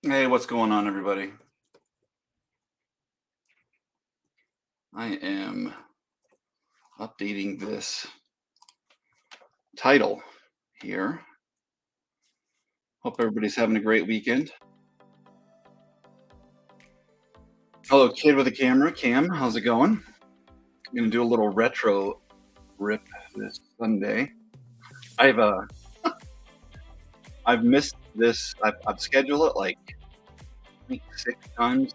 Hey, what's going on, everybody? I am updating this title here. Hope everybody's having a great weekend. Hello, kid with a camera. Cam, how's it going? I'm gonna do a little retro rip this Sunday. I've uh, I've missed this. I've scheduled it like I think 6 times,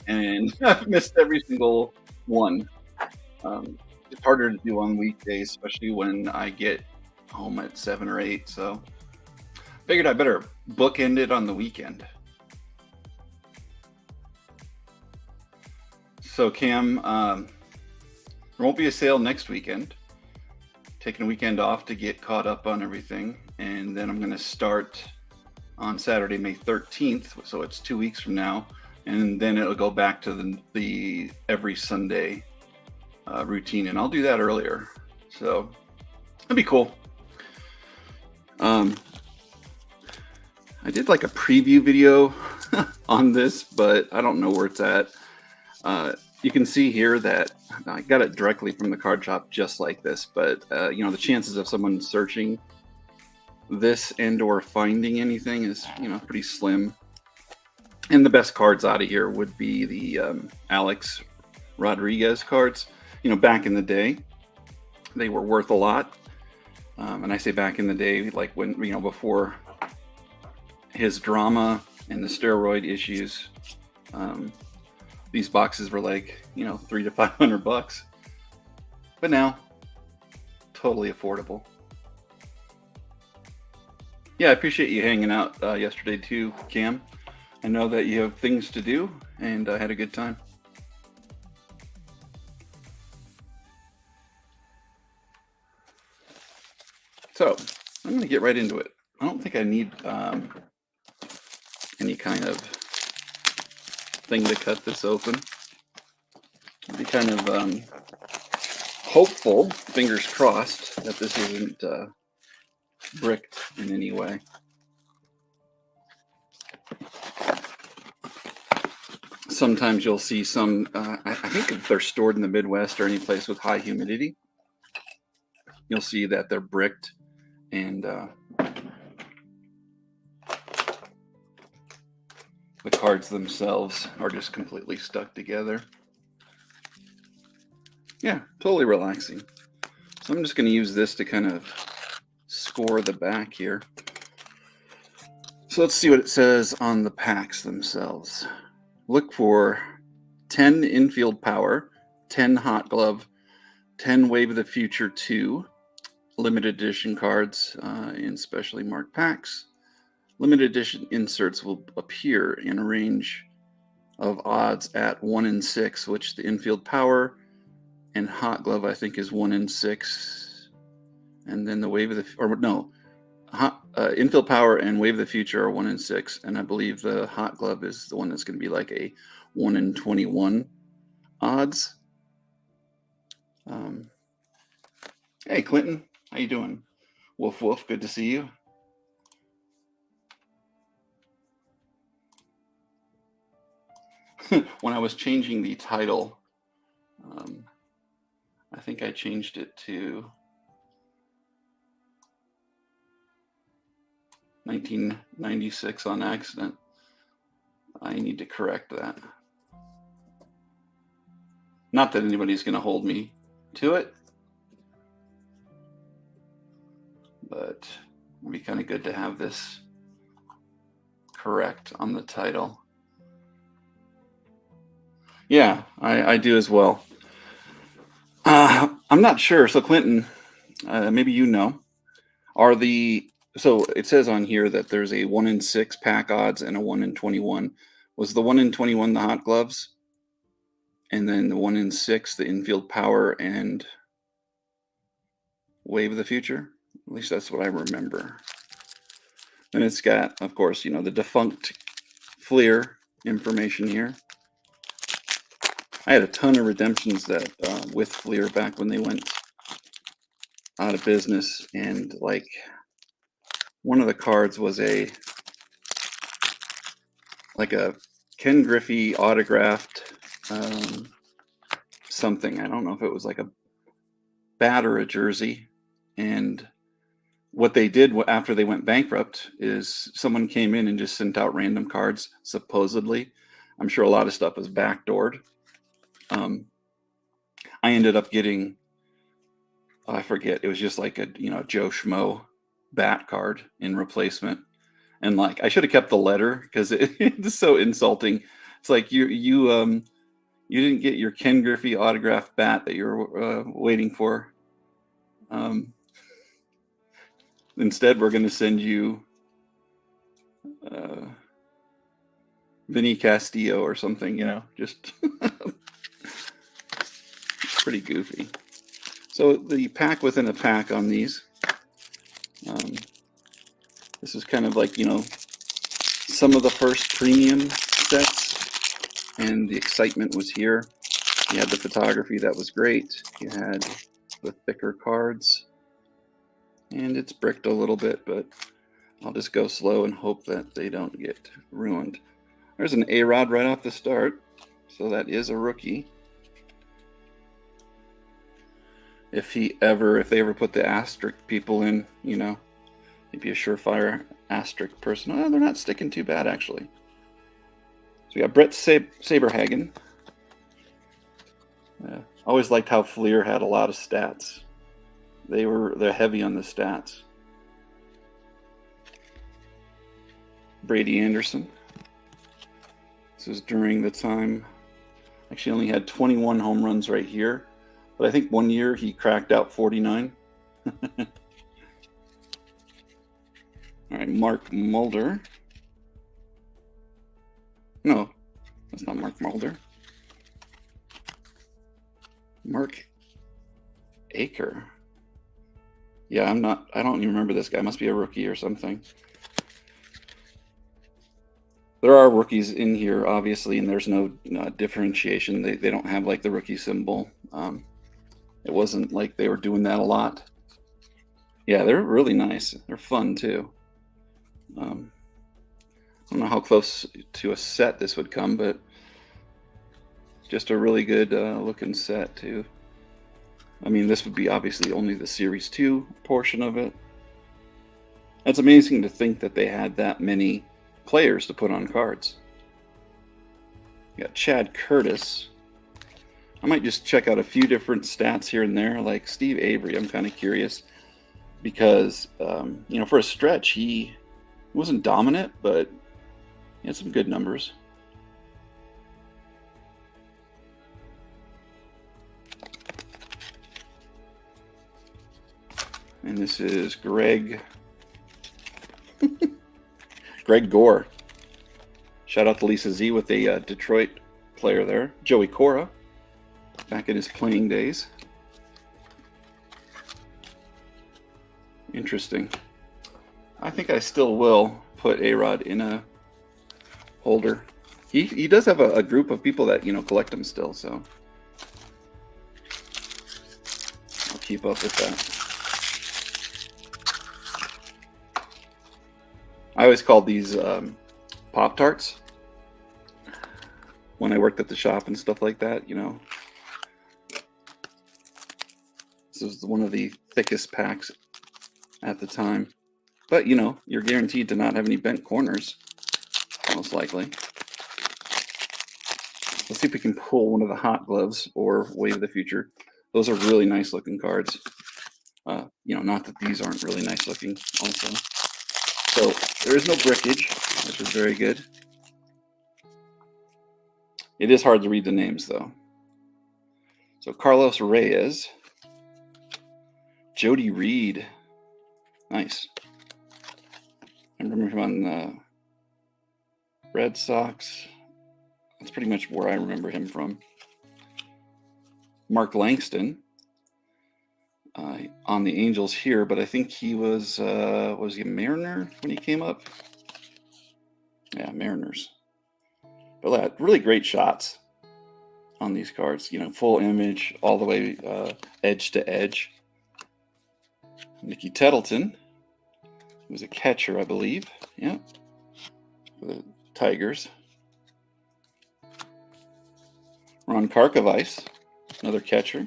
and I've missed every single one. It's harder to do on weekdays, especially when I get home at 7 or 8. So figured I better bookend it on the weekend. So Cam, there won't be a sale next weekend. Taking a weekend off to get caught up on everything, and then I'm going to start on Saturday, May 13th. So it's 2 weeks from now, and then it'll go back to the every Sunday routine, and I'll do that earlier. So that'd be cool. I did like a preview video on this, but I don't know where it's at. You can see here that I got it directly from the card shop, just like this. But the chances of someone searching this and or finding anything is pretty slim. And the best cards out of here would be the Alex Rodriguez cards. Back in the day, they were worth a lot. And I say back in the day, like when before his drama and the steroid issues. These boxes were like, $300 to $500, but now totally affordable. Yeah, I appreciate you hanging out yesterday too, Cam. I know that you have things to do, and I had a good time. So I'm going to get right into it. I don't think I need any kind of thing to cut this open. I'd be kind of hopeful, fingers crossed, that this isn't bricked in any way. Sometimes you'll see some, I think if they're stored in the Midwest or any place with high humidity, you'll see that they're bricked, and the cards themselves are just completely stuck together. Yeah, totally relaxing. So I'm just going to use this to kind of score the back here. So let's see what it says on the packs themselves. Look for 10 infield power, 10 hot glove, 10 Wave of the Future 2, limited edition cards in specially marked packs. Limited edition inserts will appear in a range of odds at 1 in 6, which the infield power and hot glove I think is 1 in 6, and then the Wave of the infield power and Wave of the Future are 1 in 6, and I believe the hot glove is the one that's going to be like a 1 in 21 odds. Hey Clinton, how you doing? Woof woof, good to see you. when I was changing the title, I think I changed it to 1996 on accident. I need to correct that. Not that anybody's going to hold me to it, but it'd be kind of good to have this correct on the title. Yeah, I do as well. I'm not sure. So Clinton, maybe you know, so it says on here that there's a 1 in 6 pack odds and a 1 in 21. Was the 1 in 21 the hot gloves? And then the 1 in 6, the infield power and wave of the future? At least that's what I remember. And it's got, of course, the defunct Flair information here. I had a ton of redemptions that with Flair back when they went out of business, and like one of the cards was a Ken Griffey autographed something. I don't know if it was like a bat or a jersey. And what they did after they went bankrupt is someone came in and just sent out random cards, supposedly. I'm sure a lot of stuff was backdoored. I ended up getting, I forget, it was just like a Joe Schmo bat card in replacement. And like I should have kept the letter because it's so insulting. It's like you didn't get your Ken Griffey autographed bat that you're waiting for. Instead, we're going to send you Vinny Castillo or something, just pretty goofy. So the pack within a pack on these. This is kind of like, some of the first premium sets, and the excitement was here. You had the photography, that was great. You had the thicker cards, and it's bricked a little bit, but I'll just go slow and hope that they don't get ruined. There's an A-Rod right off the start, so that is a rookie. If they ever put the asterisk people in, he'd be a surefire asterisk person. Oh, they're not sticking too bad, actually. So we got Brett Saberhagen. Always liked how Flair had a lot of stats. They're heavy on the stats. Brady Anderson. This is during the time, actually only had 21 home runs right here, but I think one year he cracked out 49. All right, Mark Mulder. No, that's not Mark Mulder. Mark Aker. Yeah, I don't even remember this guy. Must be a rookie or something. There are rookies in here, obviously, and there's no differentiation. They don't have like the rookie symbol. It wasn't like they were doing that a lot. Yeah, they're really nice. They're fun too. I don't know how close to a set this would come, but just a really good looking set too. I mean, this would be obviously only the Series 2 portion of it. It's amazing to think that they had that many players to put on cards. You got Chad Curtis. I might just check out a few different stats here and there, like Steve Avery. I'm kind of curious because, for a stretch, he wasn't dominant, but he had some good numbers. And this is Greg Gore. Shout out to Lisa Z with a Detroit player there. Joey Cora, back in his playing days. Interesting. I think I still will put A-Rod in a holder. He does have a group of people that, collect them still, so I'll keep up with that. I always called these Pop-Tarts. when I worked at the shop and stuff like that, you know. This was one of the thickest packs at the time. But, you know, you're guaranteed to not have any bent corners, most likely. Let's see if we can pull one of the Hot Gloves or Wave of the Future. Those are really nice looking cards. You know, not that these aren't really nice looking also. So there is no brickage, which is very good. It is hard to read the names though. So Carlos Reyes, Jody Reed, nice. I remember him on the Red Sox. That's pretty much where I remember him from. Mark Langston on the Angels here, but I think he was he a Mariner when he came up? Yeah, Mariners. But really great shots on these cards. You know, full image all the way edge to edge. Nicky Tettleton, who was a catcher, I believe. Yeah, for the Tigers. Ron Karkovice, another catcher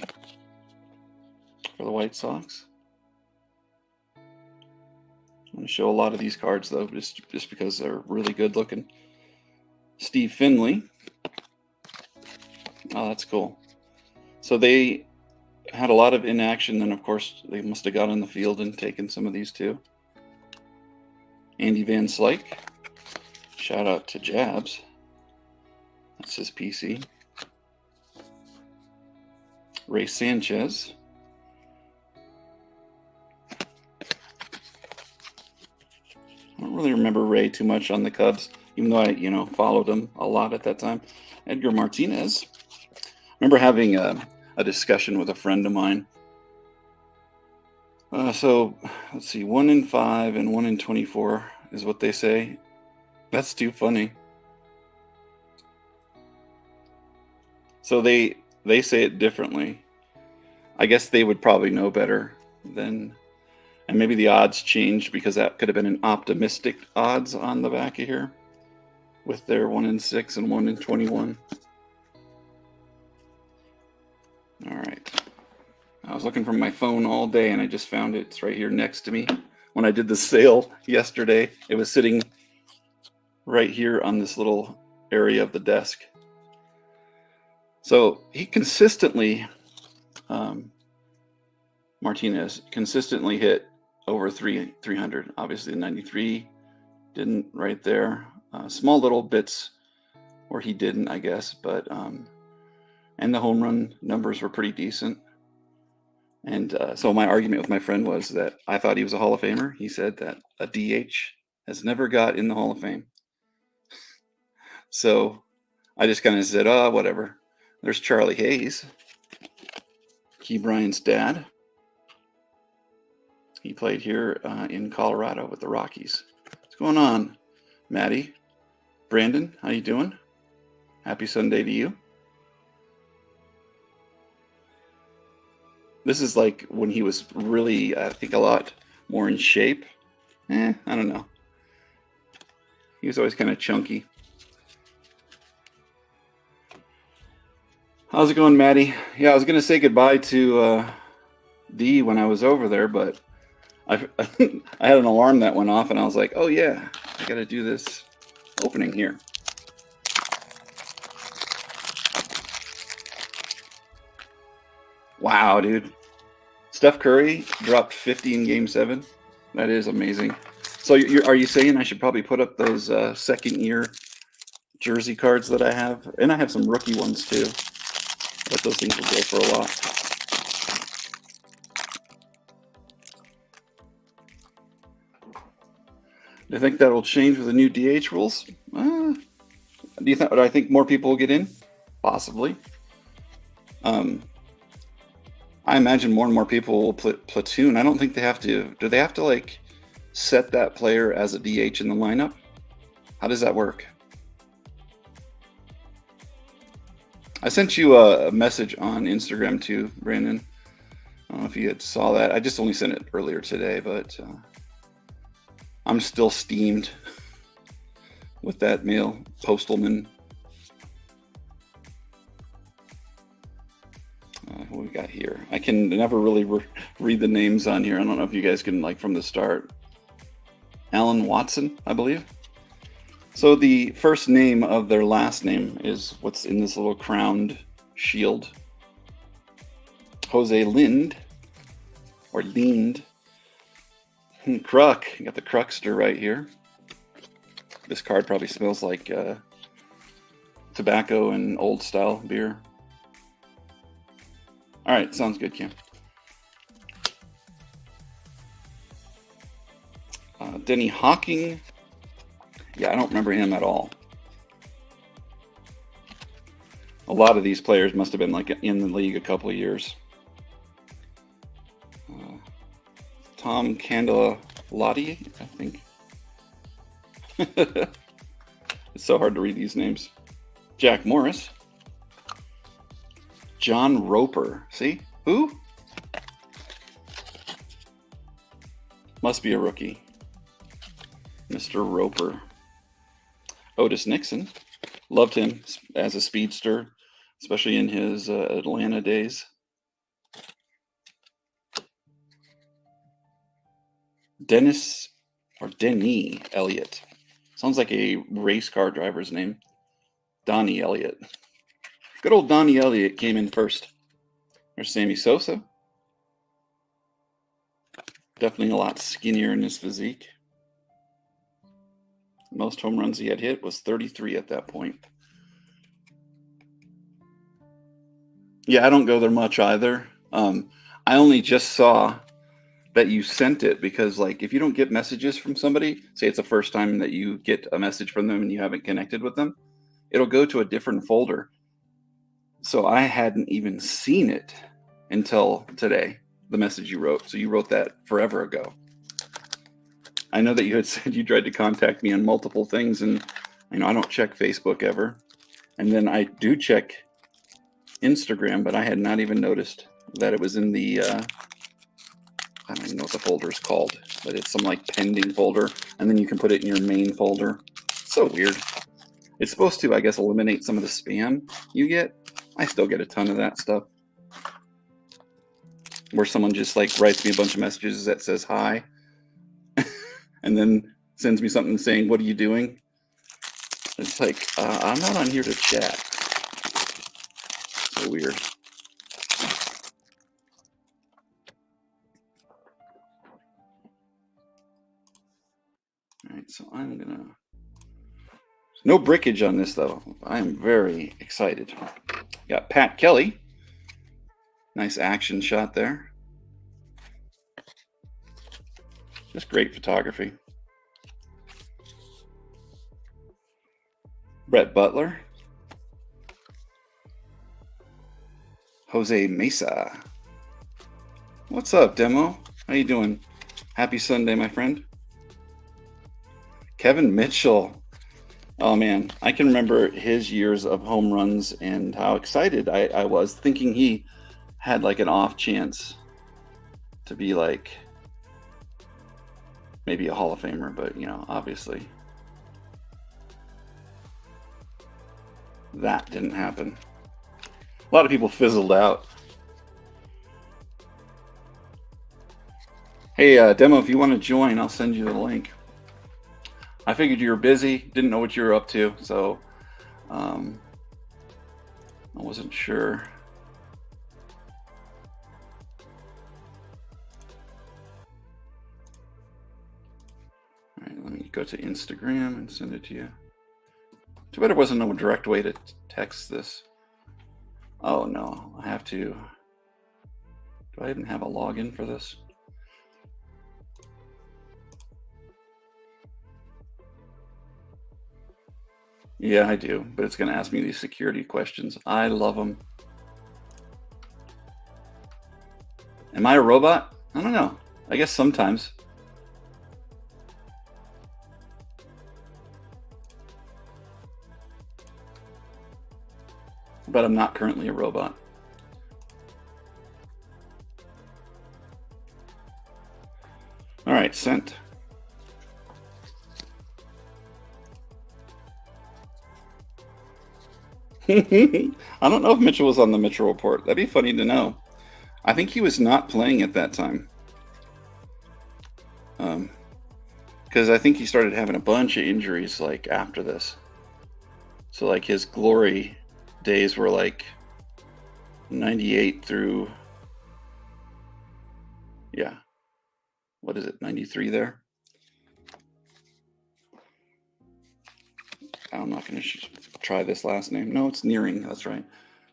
for the White Sox. I'm going to show a lot of these cards though, just because they're really good looking. Steve Finley. Oh, that's cool. So they had a lot of inaction, and of course they must have got on the field and taken some of these too. Andy Van Slyke. Shout out to Jabs. That's his PC. Ray Sanchez. I don't really remember Ray too much on the Cubs, even though I, you know, followed him a lot at that time. Edgar Martinez. I remember having a discussion with a friend of mine. So let's see, 1 in 5 and 1 in 24 is what they say. That's too funny. So they say it differently. I guess they would probably know better than, and maybe the odds changed because that could have been an optimistic odds on the back of here with their 1 in 6 and 1 in 21. All right. I was looking for my phone all day and I just found it. It's right here next to me. When I did the sale yesterday, it was sitting right here on this little area of the desk. So he consistently, Martinez consistently hit over 300. Obviously, the 93 didn't right there. Small little bits where he didn't, I guess, but and the home run numbers were pretty decent. And so my argument with my friend was that I thought he was a Hall of Famer. He said that a DH has never got in the Hall of Fame. So I just kind of said, oh, whatever. There's Charlie Hayes, Key Bryant's dad. He played here in Colorado with the Rockies. What's going on, Maddie? Brandon, how you doing? Happy Sunday to you. This is like when he was really, I think, a lot more in shape. I don't know. He was always kind of chunky. How's it going, Maddie? Yeah, I was going to say goodbye to Dee when I was over there, but I had an alarm that went off, and I was like, oh, yeah, I got to do this opening here. Wow, dude. Steph Curry dropped 50 in Game 7. That is amazing. So are you saying I should probably put up those second-year jersey cards that I have? And I have some rookie ones, too. But those things will go for a lot. Do you think that will change with the new DH rules? Do I think more people will get in? Possibly. I imagine more and more people will platoon. I don't think they have to. Do they have to like set that player as a DH in the lineup? How does that work? I sent you a message on Instagram too, Brandon. I don't know if you saw that. I just only sent it earlier today, but I'm still steamed with that mail postalman What we got here? I can never really read the names on here. I don't know if you guys can, like, from the start. Alan Watson, I believe. So the first name of their last name is what's in this little crowned shield. Jose Lind, or Lind. Kruk, you got the Krukster right here. This card probably smells like tobacco and old style beer. All right, sounds good, Cam. Denny Hawking. Yeah, I don't remember him at all. A lot of these players must have been like in the league a couple of years. Tom Candalotti, I think. It's so hard to read these names. Jack Morris. John Roper. See? Who? Must be a rookie. Mr. Roper. Otis Nixon. Loved him as a speedster, especially in his Atlanta days. Dennis Elliott. Sounds like a race car driver's name. Donnie Elliott. Good old Donnie Elliott came in first. There's Sammy Sosa. Definitely a lot skinnier in his physique. Most home runs he had hit was 33 at that point. Yeah, I don't go there much either. I only just saw that you sent it because, like, if you don't get messages from somebody, say it's the first time that you get a message from them and you haven't connected with them, it'll go to a different folder. So I hadn't even seen it until today, the message you wrote. So you wrote that forever ago. I know that you had said you tried to contact me on multiple things, and I don't check Facebook ever. And then I do check Instagram, but I had not even noticed that it was in the I don't even know what the folder is called, but it's some like pending folder, and then you can put it in your main folder. So weird. It's supposed to, I guess, eliminate some of the spam you get. I still get a ton of that stuff, where someone just like writes me a bunch of messages that says hi, and then sends me something saying, "What are you doing?" It's like, I'm not on here to chat. So weird. All right, so I'm gonna. No brickage on this though. I am very excited. Got Pat Kelly. Nice action shot there. Just great photography. Brett Butler. Jose Mesa. What's up, Demo? How you doing? Happy Sunday, my friend. Kevin Mitchell. Oh man, I can remember his years of home runs and how excited I was, thinking he had like an off chance to be like maybe a Hall of Famer, but obviously that didn't happen. A lot of people fizzled out. Hey, Demo, if you want to join, I'll send you the link. I figured you were busy, didn't know what you were up to, so I wasn't sure. All right, let me go to Instagram and send it to you. Too bad there wasn't no direct way to text this. Oh no, I have to. Do I even have a login for this? Yeah, I do, but it's going to ask me these security questions. I love them. Am I a robot? I don't know. I guess sometimes. But I'm not currently a robot. All right, sent. I don't know if Mitchell was on the Mitchell report. That'd be funny to know. I think he was not playing at that time. Because I think he started having a bunch of injuries like after this. So like his glory days were like 98 through, yeah, what is it, 93 there? I'm not going to try this last name. No, it's Nearing. That's right.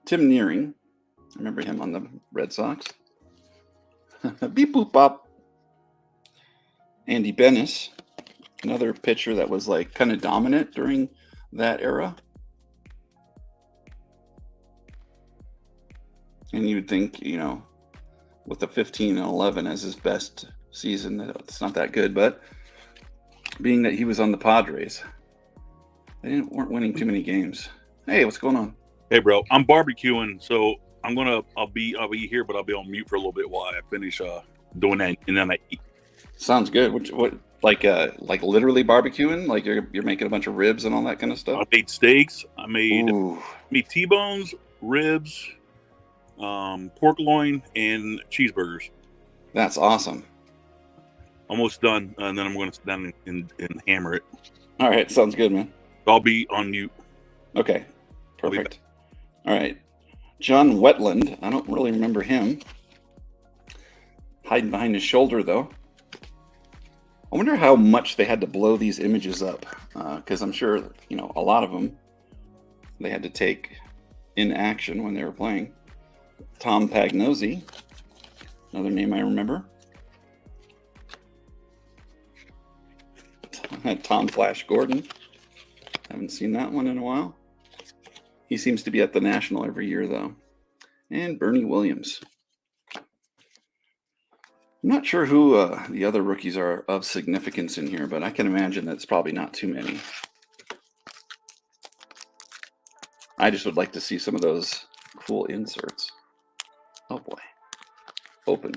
Tim Nearing. I remember him on the Red Sox. Beep boop bop. Andy Bennis, another pitcher that was like kind of dominant during that era. And you would think, you know, with a 15 and 11 as his best season, that it's not that good. But being that he was on the Padres, they weren't winning too many games. Hey, what's going on? Hey, bro, I'm barbecuing, so I'll be here, but I'll be on mute for a little bit while I finish doing that, and then I eat. Sounds good. What like literally barbecuing? Like you're making a bunch of ribs and all that kind of stuff? I made steaks. I made T-bones, ribs, pork loin, and cheeseburgers. That's awesome. Almost done, and then I'm going to sit down and hammer it. All right, sounds good, man. I'll be on mute. Okay, perfect. All right, John Wetland. I don't really remember him. Hiding behind his shoulder, though. I wonder how much they had to blow these images up, because I'm sure, you know, a lot of them they had to take in action when they were playing. Tom Pagnozzi, another name I remember. Tom Flash Gordon. Haven't seen that one in a while. He seems to be at the National every year, though. And Bernie Williams. I'm not sure who the other rookies are of significance in here, but I can imagine that's probably not too many. I just would like to see some of those cool inserts. Oh boy. Open.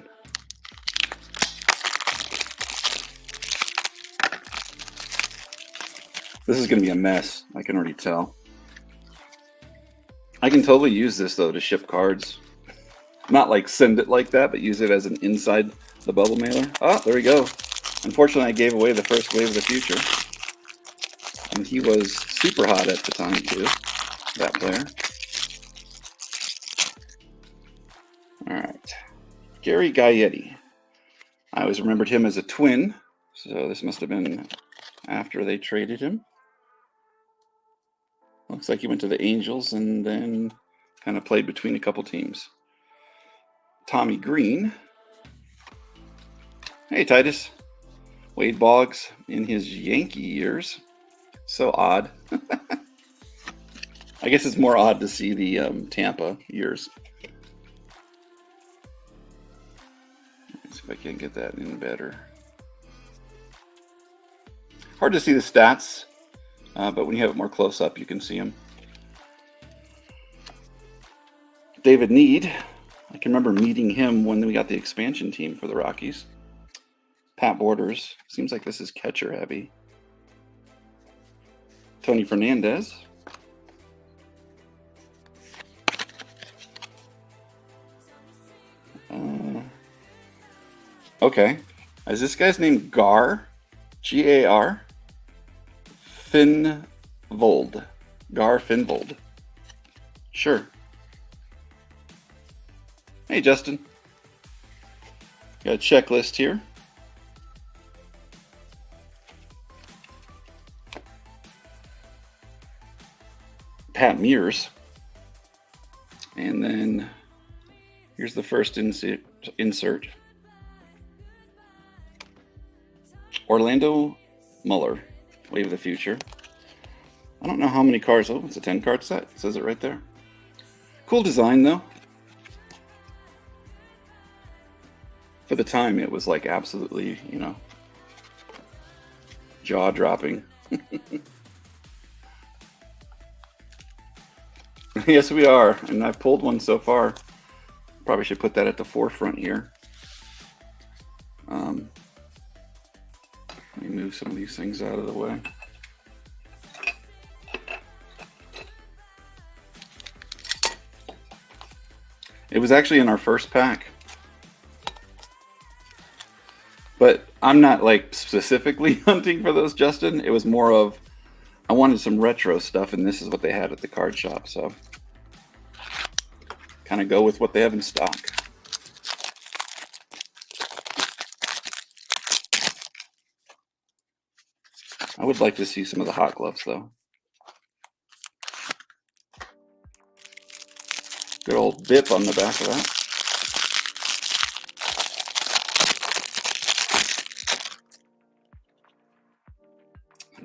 This is going to be a mess. I can already tell. I can totally use this, though, to ship cards. Not like send it like that, but use it as an inside the bubble mailer. Oh, there we go. Unfortunately, I gave away the first Wave of the Future. And he was super hot at the time, too. That player. All right. Gary Gaetti. I always remembered him as a Twin, so this must have been after they traded him. Looks like he went to the Angels and then kind of played between a couple teams. Tommy Green. Hey, Titus. Wade Boggs in his Yankee years. So odd. I guess it's more odd to see the Tampa years. Let's see if I can get that in better. Hard to see the stats, but when you have it more close up, you can see them. David Need. I can remember meeting him when we got the expansion team for the Rockies. Pat Borders. Seems like this is catcher heavy. Tony Fernandez. Okay. Is this guy's name Gar? G-A-R? Finvold. Gar Finvold. Sure. Hey, Justin. Got a checklist here. Pat Mears. And then here's the first insert. Orlando Muller, Wave of the Future. I don't know how many cards. Oh, it's a 10-card set. It says it right there. Cool design, though. For the time, it was like absolutely, you know, jaw-dropping. Yes, we are. And I've pulled one so far. Probably should put that at the forefront here. Let me move some of these things out of the way. It was actually in our first pack. But I'm not like specifically hunting for those, Justin. It was more of I wanted some retro stuff, and this is what they had at the card shop. So kind of go with what they have in stock. I would like to see some of the hot gloves, though. Good old bip on the back of that.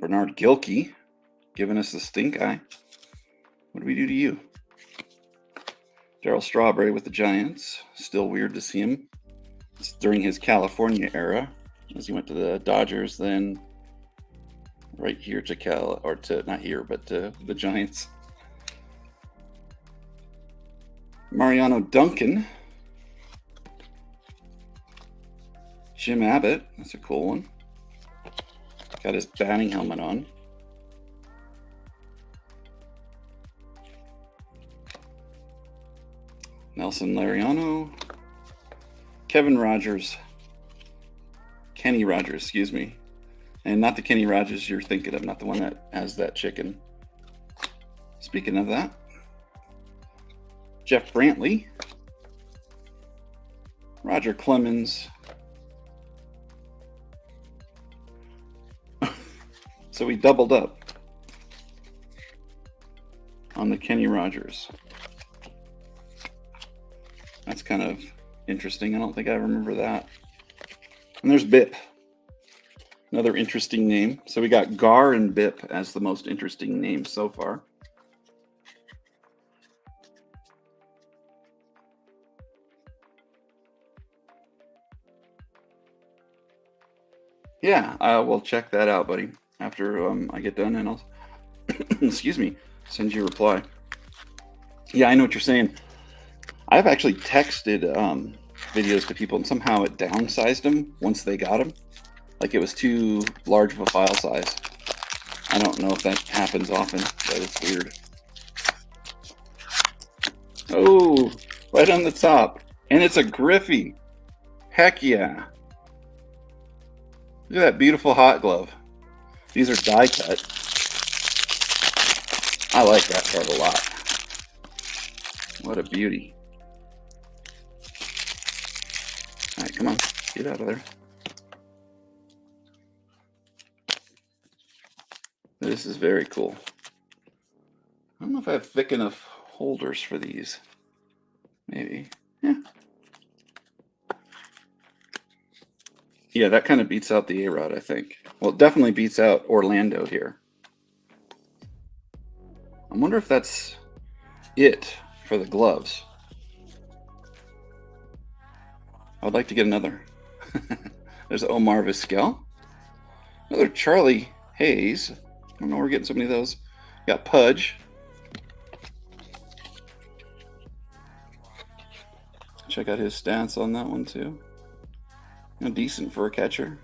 Bernard Gilkey giving us the stink eye. What do we do to you? Darryl Strawberry with the Giants. Still weird to see him. It's during his California era, as he went to the Dodgers, then right here to not here, but to the Giants. Mariano Duncan. Jim Abbott. That's a cool one. Got his batting helmet on. Nelson Lariano. Kevin Rogers. Kenny Rogers, excuse me. And not the Kenny Rogers you're thinking of, not the one that has that chicken. Speaking of that, Jeff Brantley. Roger Clemens. So we doubled up on the Kenny Rogers. That's kind of interesting. I don't think I remember that. And there's Bip. Another interesting name. So we got Gar and Bip as the most interesting names so far. Yeah, I will check that out, buddy, after I get done, and I'll, excuse me, send you a reply. Yeah, I know what you're saying. I've actually texted videos to people, and somehow it downsized them once they got them. Like it was too large of a file size. I don't know if that happens often, but it's weird. Oh, right on the top. And it's a Griffey. Heck yeah. Look at that beautiful hot glove. These are die cut. I like that card a lot. What a beauty. All right, come on, get out of there. This is very cool. I don't know if I have thick enough holders for these. Maybe. Yeah. Yeah, that kind of beats out the A-Rod, I think. Well, it definitely beats out Orlando here. I wonder if that's it for the gloves. I would like to get another. There's Omar Vizquel. Another Charlie Hayes. I don't know where we're getting so many of those. Got Pudge. Check out his stats on that one too. Decent for a catcher.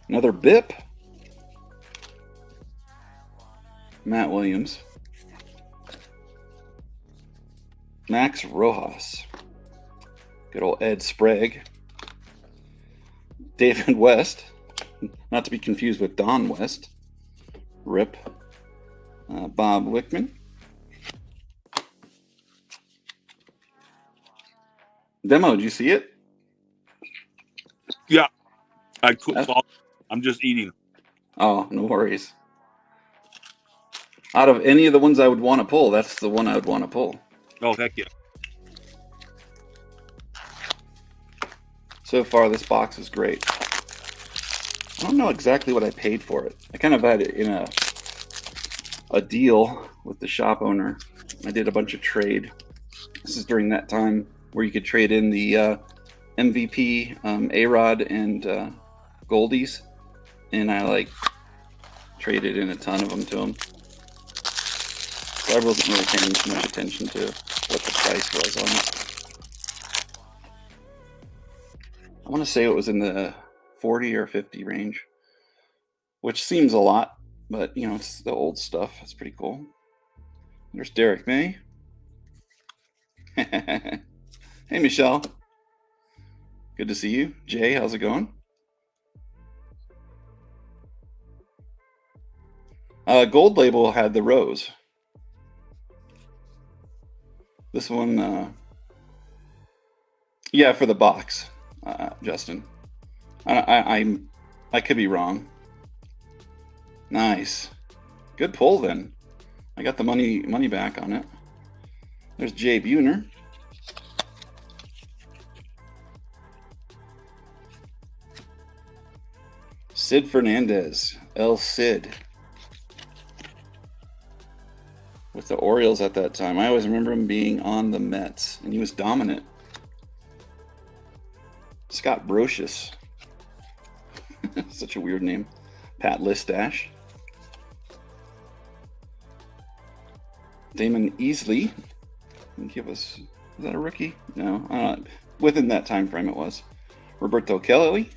Another Bip. Matt Williams. Max Rojas. Good old Ed Sprague. David West. Not to be confused with Don West. Rip. Bob Wickman. Demo, did you see it? Yeah, I'm just eating. Oh, no worries. Out of any of the ones I would want to pull, that's the one I would want to pull. Oh, heck yeah. So far, this box is great. I don't know exactly what I paid for it. I kind of had it in a deal with the shop owner. I did a bunch of trade. This is during that time where you could trade in the MVP, A-Rod, and Goldies. And I traded in a ton of them to him. So I wasn't really paying too much attention to what the price was on it. I want to say it was in the 40 or 50 range, which seems a lot, but it's the old stuff. It's pretty cool. There's Derek May. Hey, Michelle. Good to see you. Jay, how's it going? Gold Label had the rose. This one, yeah, for the box, Justin. I could be wrong. Nice. Good pull then. I got the money back on it. There's Jay Buhner. Sid Fernandez, El Cid. With the Orioles at that time. I always remember him being on the Mets, and he was dominant. Scott Brocious. Such a weird name. Pat Listash. Damon Easley. Give us, is that a rookie? No, within that time frame it was. Roberto Kelly.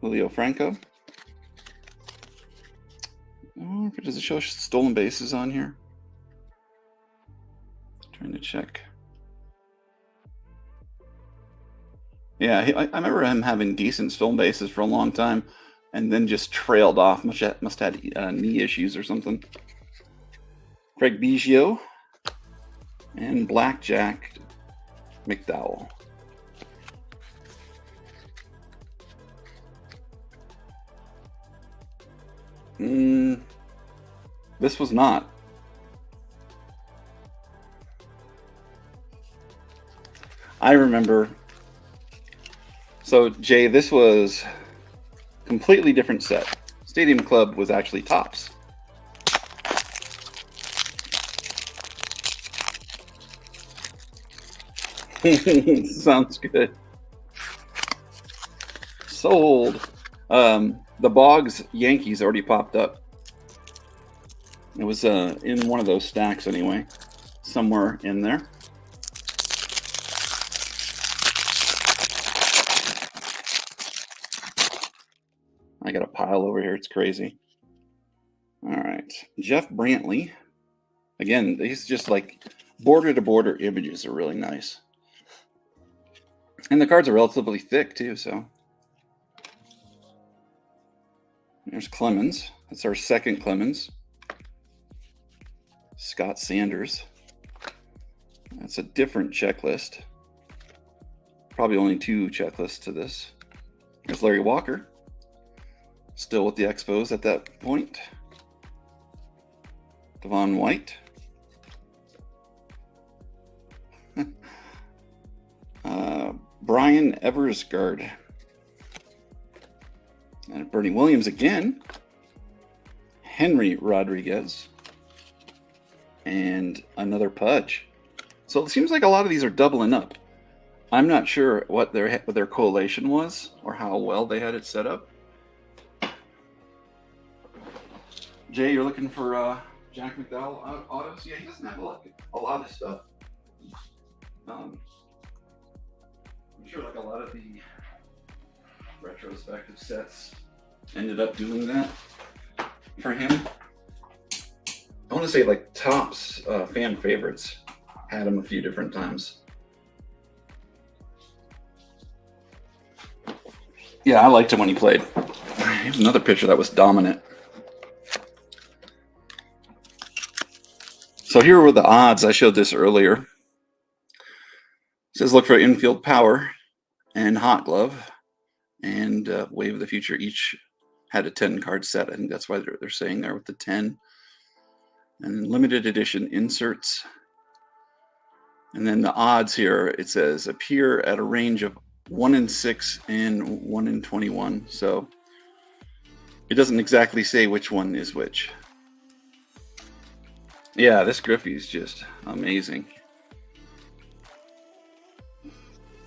Julio Franco. Oh, does it show stolen bases on here? Trying to check. Yeah, I remember him having decent stolen bases for a long time, and then just trailed off. Must have had knee issues or something. Craig Biggio and Blackjack McDowell. This was not. I remember. So, Jay, this was completely different set. Stadium Club was actually tops. Sounds good. Sold. The Boggs Yankees already popped up. It was in one of those stacks anyway, somewhere in there. I got a pile over here. It's crazy. All right. Jeff Brantley. Again, these just like border-to-border images are really nice. And the cards are relatively thick, too, so. There's Clemens. That's our second Clemens. Scott Sanders. That's a different checklist. Probably only 2 checklists to this. There's Larry Walker. Still with the Expos at that point. Devon White. Brian Eversgard. And Bernie Williams again. Henry Rodriguez. And another Pudge. So it seems like a lot of these are doubling up. I'm not sure what their collation was or how well they had it set up. Jay, you're looking for Jack McDowell autos? Yeah, he doesn't have a lot of stuff. I'm sure like a lot of the retrospective sets ended up doing that for him. I want to say like Topps fan favorites had him a few different times. Yeah, I liked him when he played. Here's another pitcher that was dominant. So here were the odds. I showed this earlier. It says look for infield power and hot glove and wave of the future. Each had a 10 card set. I think that's why they're saying there with the 10. And limited edition inserts. And then the odds here, it says appear at a range of 1 in 6 and 1 in 21. So it doesn't exactly say which one is which. Yeah, this Griffey is just amazing.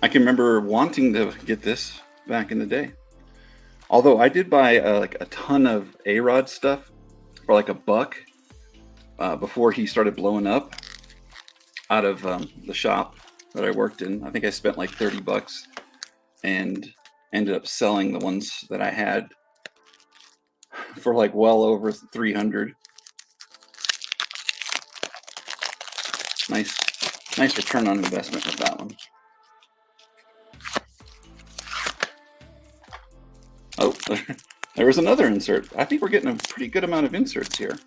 I can remember wanting to get this back in the day. Although I did buy like a ton of A-Rod stuff for like $1 before he started blowing up out of the shop that I worked in. I think I spent like $30 and ended up selling the ones that I had for like well over 300. Nice return on investment with that one. There was another insert. I think we're getting a pretty good amount of inserts here.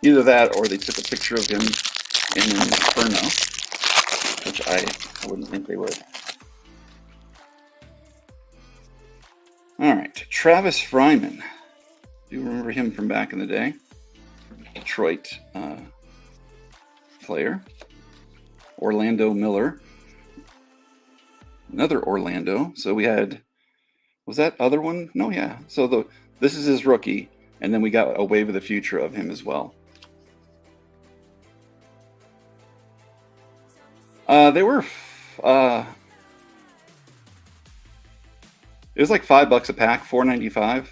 Either that or they took a picture of him in an Inferno, which I wouldn't think they would. All right, Travis Fryman. Do you remember him from back in the day? Detroit player. Orlando Miller. Another Orlando. So we had, was that other one? No, yeah. So this is his rookie, and then we got a Wave of the Future of him as well. They were, it was like $5 a pack, $4.95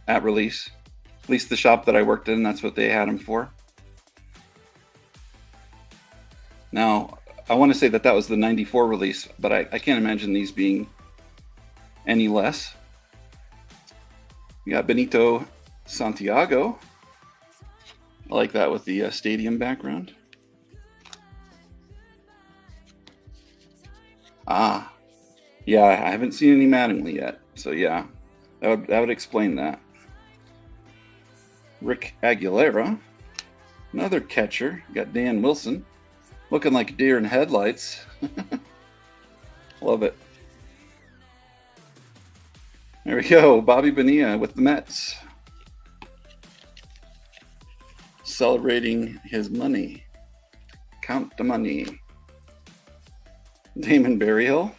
at release. At least the shop that I worked in, that's what they had them for. Now, I want to say that was the 94 release, but I can't imagine these being any less. We got Benito Santiago. I like that with the stadium background. Ah, yeah, I haven't seen any Mattingly yet, so yeah, that would explain that. Rick Aguilera, another catcher. Got Dan Wilson, looking like deer in headlights. Love it. There we go, Bobby Bonilla with the Mets. Celebrating his money. Count the money. Damon Berryhill.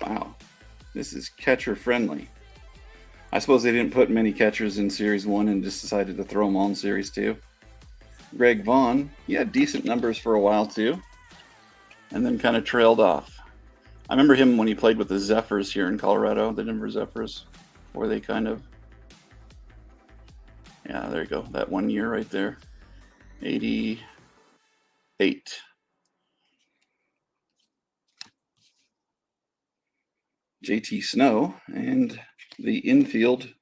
Wow. This is catcher friendly. I suppose they didn't put many catchers in Series 1 and just decided to throw them all in Series 2. Greg Vaughn. He had decent numbers for a while too. And then kind of trailed off. I remember him when he played with the Zephyrs here in Colorado. The Denver Zephyrs. Where they kind of... Yeah, there you go. That 1 year right there. 88. JT Snow and the infield.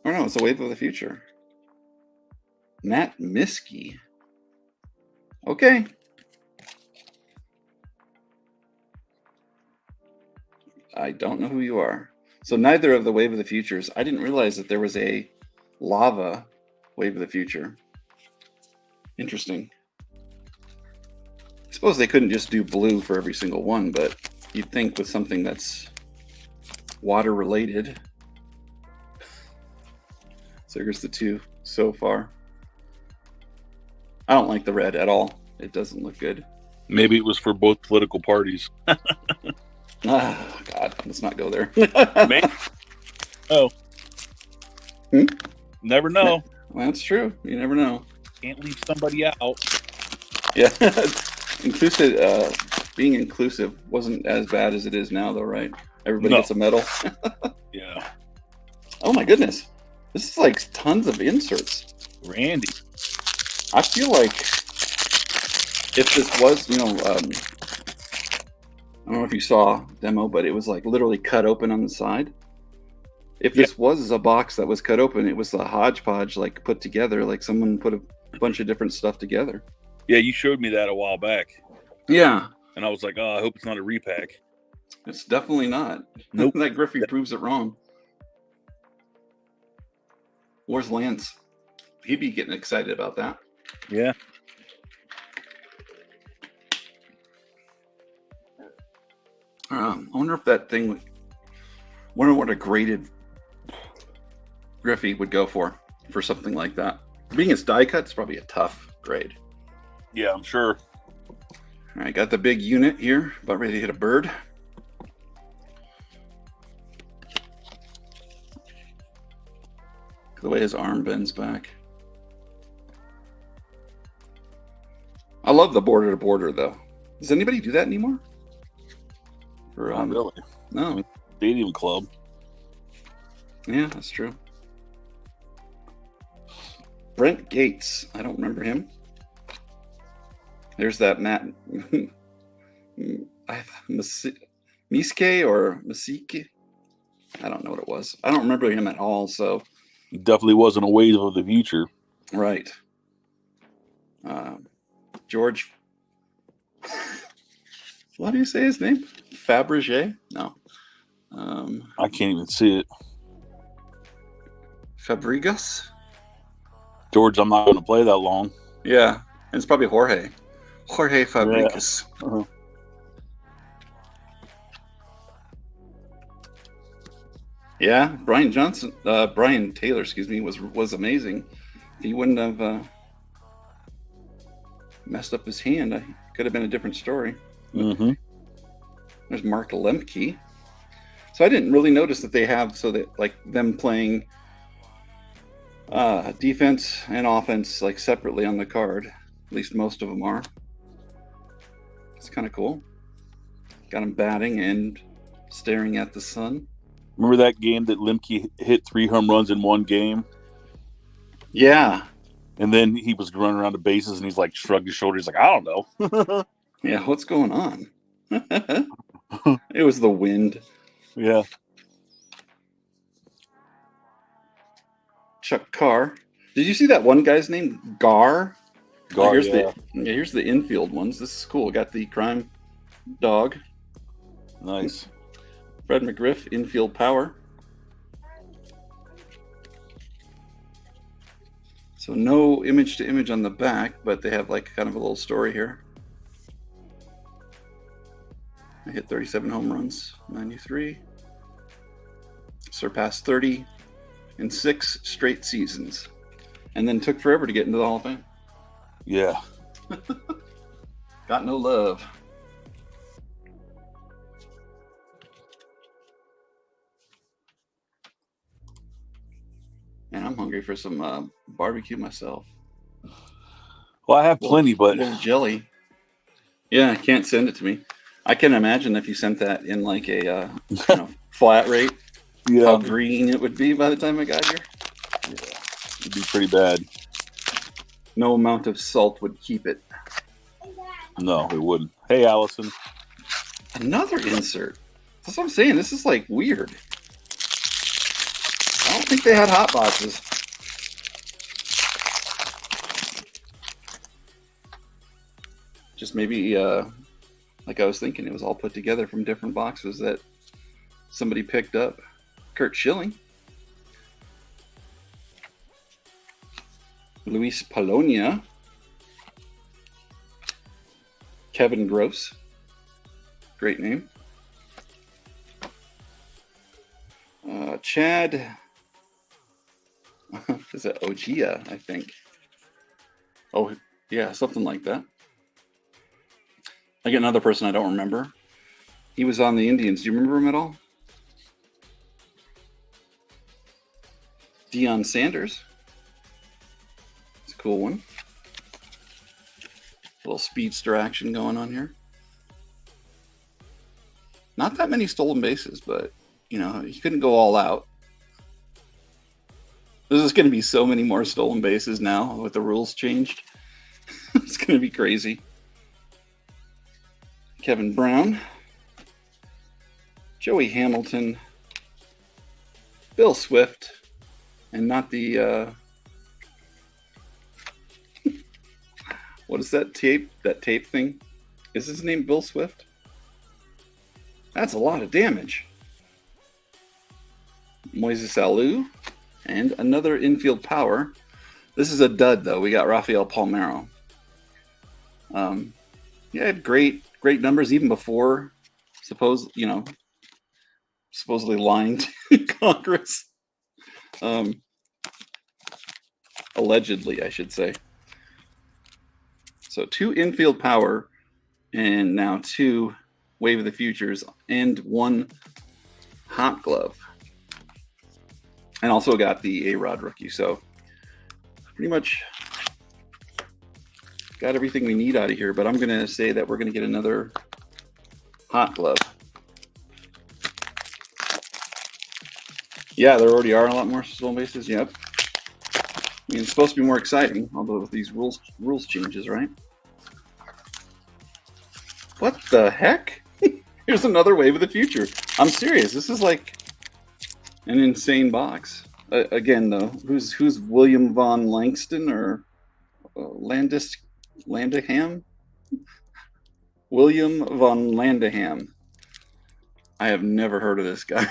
Oh no, it's a Wave of the Future. Matt Miskey. Okay. I don't know who you are. So neither of the Wave of the Futures. I didn't realize that there was a lava Wave of the Future. Interesting. I suppose they couldn't just do blue for every single one, but you'd think with something that's water related. So here's the two so far. I don't like the red at all. It doesn't look good. Maybe it was for both political parties. Oh, God, let's not go there. Man. Oh. Never know. Well, that's true. You never know. Can't leave somebody out. Yeah. Being inclusive wasn't as bad as it is now, though, right? Everybody gets a medal. Yeah. Oh, my goodness. This is like tons of inserts. Randy. I feel like if this was, I don't know if you saw demo, but it was like literally cut open on the side. If this was a box that was cut open, it was a hodgepodge, like put together, like someone put a bunch of different stuff together. Yeah, you showed me that a while back. Yeah. And I was like, oh, I hope it's not a repack. It's definitely not. Nope. That Griffey proves it wrong. Where's Lance? He'd be getting excited about that. Yeah. I wonder if that thing wonder what a graded Griffey would go for something like that. Being it's die cut, it's probably a tough grade. Yeah, I'm sure. All right, got the big unit here, about ready to hit a bird. The way his arm bends back. I love the border to border though. Does anybody do that anymore? Not really. No. Stadium Club. Yeah, that's true. Brent Gates. I don't remember him. There's that Matt Miske or Masike. I don't know what it was. I don't remember him at all, so Definitely wasn't a Wave of the Future. right. George What do you say his name? Fabergé? No. I can't even see it. Fabregas? George, I'm not going to play that long. Yeah, and it's probably Jorge. Jorge Fabregas. Yeah. Uh-huh. Yeah, Brian Taylor, excuse me, was amazing. He wouldn't have messed up his hand. It could have been a different story. Mm-hmm. There's Mark Lemke. So I didn't really notice that they have them playing defense and offense like separately on the card. At least most of them are. It's kind of cool. Got him batting and staring at the sun. Remember that game that Lemke hit 3 home runs in one game? Yeah. And then he was running around the bases and he's like shrugged his shoulders like, I don't know. Yeah, what's going on? It was the wind. Yeah. Chuck Carr. Did you see that one guy's name? Gar? Gar, Here's the infield ones. This is cool. Got the crime dog. Nice. Fred McGriff, infield power. So no image to image on the back, but they have like kind of a little story here. I hit 37 home runs, 93. Surpassed 30 in 6 straight seasons. And then took forever to get into the Hall of Fame. Yeah. Got no love. And I'm hungry for some barbecue myself. Well, I have plenty, but... A little jelly. Yeah, can't send it to me. I can imagine if you sent that in like a flat rate, how green it would be by the time I got here. Yeah, it'd be pretty bad. No amount of salt would keep it. No, it wouldn't. Hey, Allison. Another insert. That's what I'm saying. This is like weird. I don't think they had hot boxes. Just maybe, like I was thinking, it was all put together from different boxes that somebody picked up. Kurt Schilling. Luis Polonia. Kevin Gross. Great name. Chad. Is it Ogia, I think? Oh, yeah, something like that. I get another person I don't remember. He was on the Indians. Do you remember him at all? Deion Sanders. It's a cool one. A little speedster action going on here. Not that many stolen bases, but, he couldn't go all out. There's going to be so many more stolen bases now with the rules changed. It's going to be crazy. Kevin Brown. Joey Hamilton. Bill Swift. And not the... what is that tape? That tape thing? Is his name Bill Swift? That's a lot of damage. Moises Alou. And another infield power. This is a dud, though. We got Rafael Palmeiro. Yeah, great numbers even before supposedly lying to Congress. Allegedly, I should say. So 2 infield power and now 2 Wave of the Futures and 1 Hot Glove. And also got the A-Rod rookie. So pretty much got everything we need out of here. But I'm going to say that we're going to get another Hot Glove. Yeah, there already are a lot more stolen bases. Yep. I mean, it's supposed to be more exciting, although with these rules changes, right? What the heck? Here's another Wave of the Future. I'm serious. This is like an insane box. Again, though, who's William Von Langston or Landaham? William von Landeham. I have never heard of this guy.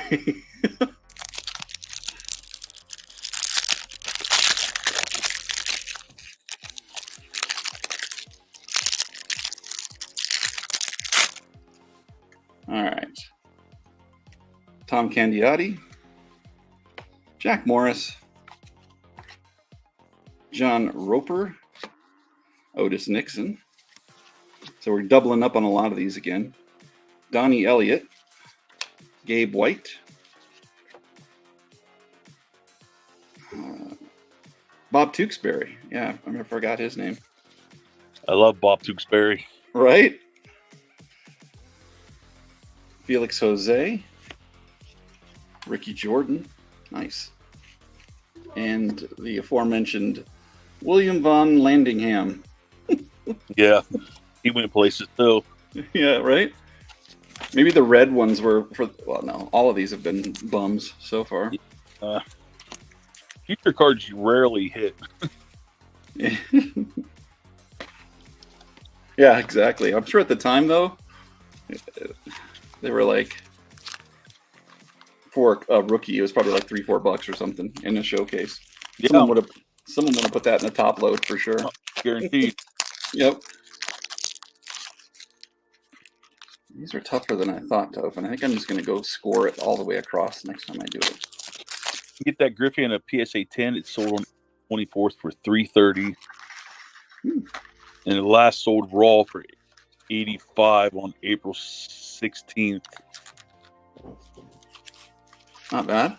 All right. Tom Candiotti, Jack Morris, John Roper, Otis Nixon. So we're doubling up on a lot of these again. Donnie Elliott, Gabe White, Bob Tewksbury. Yeah, I forgot his name. I love Bob Tewksbury. Right? Felix Jose, Ricky Jordan, nice. And the aforementioned William von Landingham. Yeah, he went places too. Yeah, right? Maybe the red ones were for, well, no, all of these have been bums so far. Future cards you rarely hit. Yeah, exactly. I'm sure at the time, though, they were like, for a rookie, it was probably like $3-4 or something in a showcase. Yeah. Someone would have put that in the top load for sure. Guaranteed. Yep. These are tougher than I thought to open. I think I'm just going to go score it all the way across next time I do it. Get that Griffey in a PSA 10. It sold on 24th for $330. And it last sold raw for $85 on April 16th. Not bad.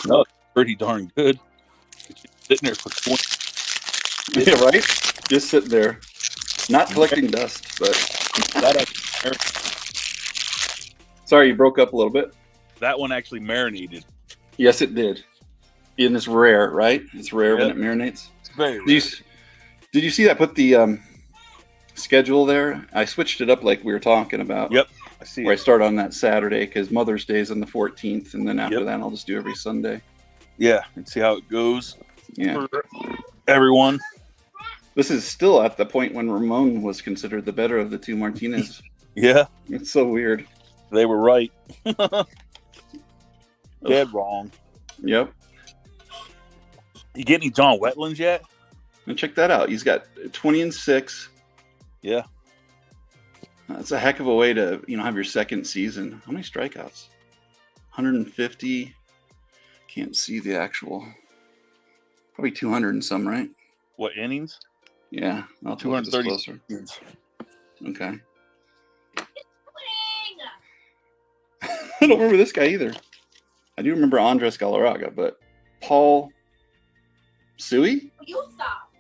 No, pretty darn good. Sitting there for 20. Yeah, right? Just sitting there. Not collecting dust, but... Sorry, you broke up a little bit. That one actually marinated. Yes, it did. And it's rare, right? It's rare when it marinates. It's very rare. Did you see that? Put the schedule there. I switched it up like we were talking about. Yep, I see. Where I start on that Saturday because Mother's Day is on the 14th, and then after that, I'll just do every Sunday. Yeah, and see how it goes. Yeah, for everyone. This is still at the point when Ramon was considered the better of the two Martinez. Yeah, It's so weird. they were right. Dead wrong. Yep. You get any John Wetlands yet? And check that out. He's got 20-6. Yeah. That's a heck of a way to, have your second season. How many strikeouts? 150. Can't see the actual. Probably 200 and some, right? What innings? Yeah. I'll 230. closer. Okay. I don't remember this guy either. I do remember Andres Galarraga, but Paul Shuey? You stop.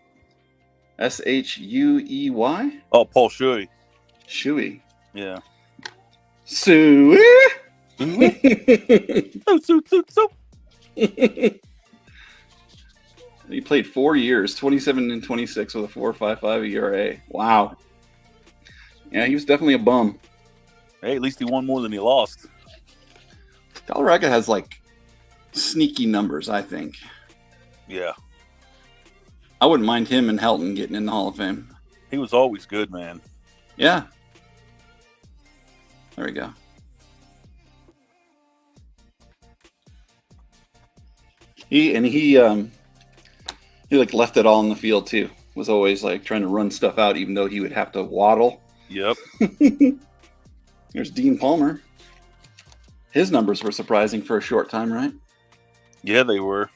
Shuey? Oh, Paul Shuey. Shuey. Yeah. Shuey? He played 4 years, 27 and 26 with a 4.55 ERA. Wow. Yeah, he was definitely a bum. Hey, at least he won more than he lost. Galarraga has like sneaky numbers, I think. Yeah. I wouldn't mind him and Helton getting in the Hall of Fame. He was always good, man. Yeah. There we go. He like left it all in the field too. Was always like trying to run stuff out, even though he would have to waddle. Yep. There's Dean Palmer. His numbers were surprising for a short time, right? Yeah, they were.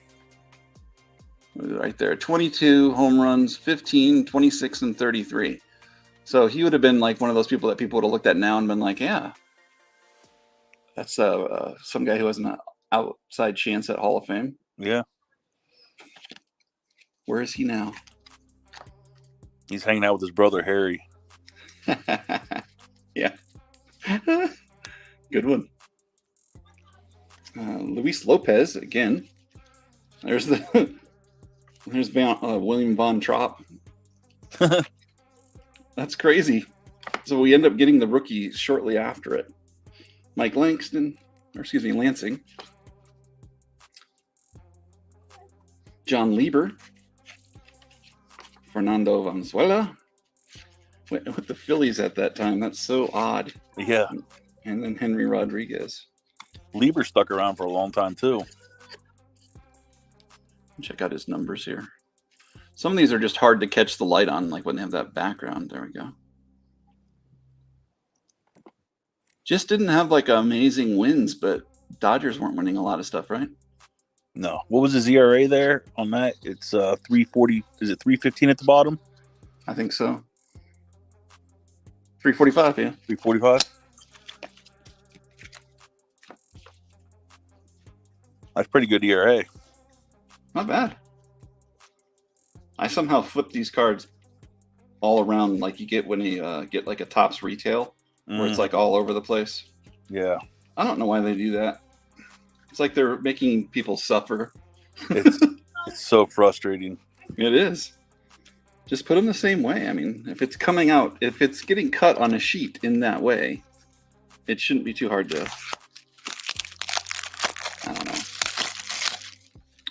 Right there. 22 home runs, 15, 26, and 33. So he would have been like one of those people that people would have looked at now and been like, yeah, that's some guy who has an outside chance at Hall of Fame. Yeah. Where is he now? He's hanging out with his brother, Harry. Yeah. Good one. Luis Lopez again. There's William Von Trapp. That's crazy. So we end up getting the rookie shortly after it. Mike Lansing. John Lieber. Fernando Valenzuela. with the Phillies at that time. That's so odd. Yeah. And then Henry Rodriguez. Lieber stuck around for a long time, too. Check out his numbers here. Some of these are just hard to catch the light on, like when they have that background. There we go. Just didn't have like amazing wins, but Dodgers weren't winning a lot of stuff, right? No. What was his ERA there on that? It's 340. Is it 315 at the bottom? I think so. 345, yeah. 345. That's pretty good ERA. Not bad. I somehow flip these cards all around like you get when you get like a Topps retail where it's like all over the place. Yeah. I don't know why they do that. It's like they're making people suffer. It's so frustrating. It is. Just put them the same way. I mean, if it's coming out, if it's getting cut on a sheet in that way, it shouldn't be too hard to, I don't know.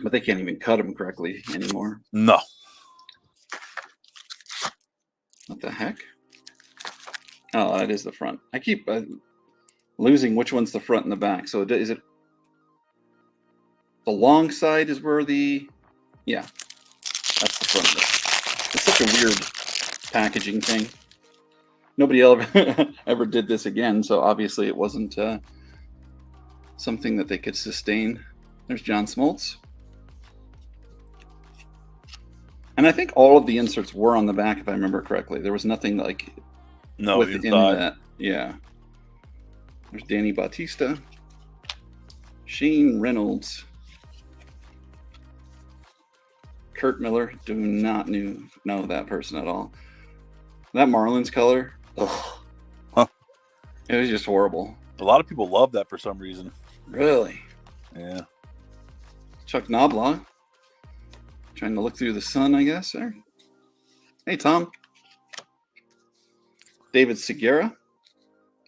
But they can't even cut them correctly anymore. No. What the heck? Oh, that is the front. I keep losing which one's the front and the back. So is it the long side is where the, yeah, that's the front of it. It's such a weird packaging thing. Nobody ever did this again, so obviously it wasn't something that they could sustain. There's John Smoltz. And I think all of the inserts were on the back, if I remember correctly. There was nothing like within that. Yeah. There's Danny Bautista. Shane Reynolds. Kurt Miller. Do not know that person at all. That Marlins color. Ugh. Huh. It was just horrible. A lot of people love that for some reason. Really? Yeah. Chuck Knobloch. Trying to look through the sun, I guess. There. Hey, Tom. David Segura.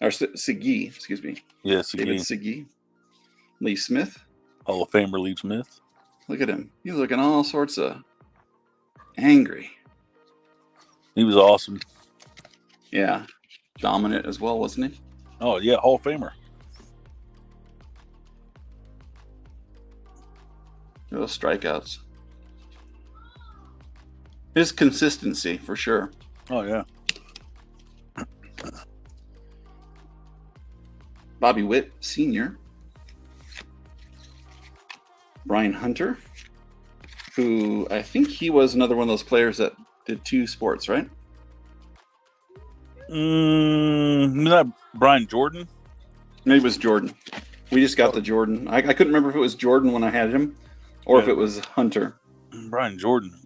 Or Segui, excuse me. Yes, David Segui. Lee Smith. Hall of Famer Lee Smith. Look at him. He's looking all sorts of angry. He was awesome. Yeah. Dominant as well, wasn't he? Oh, yeah. Hall of Famer. Those strikeouts. His consistency, for sure. Oh, yeah. Bobby Witt, Sr. Brian Hunter, who I think he was another one of those players that did two sports, right? Isn't that Brian Jordan? Maybe it was Jordan. We just got the Jordan. I couldn't remember if it was Jordan when I had him or if it was Hunter. Brian Jordan.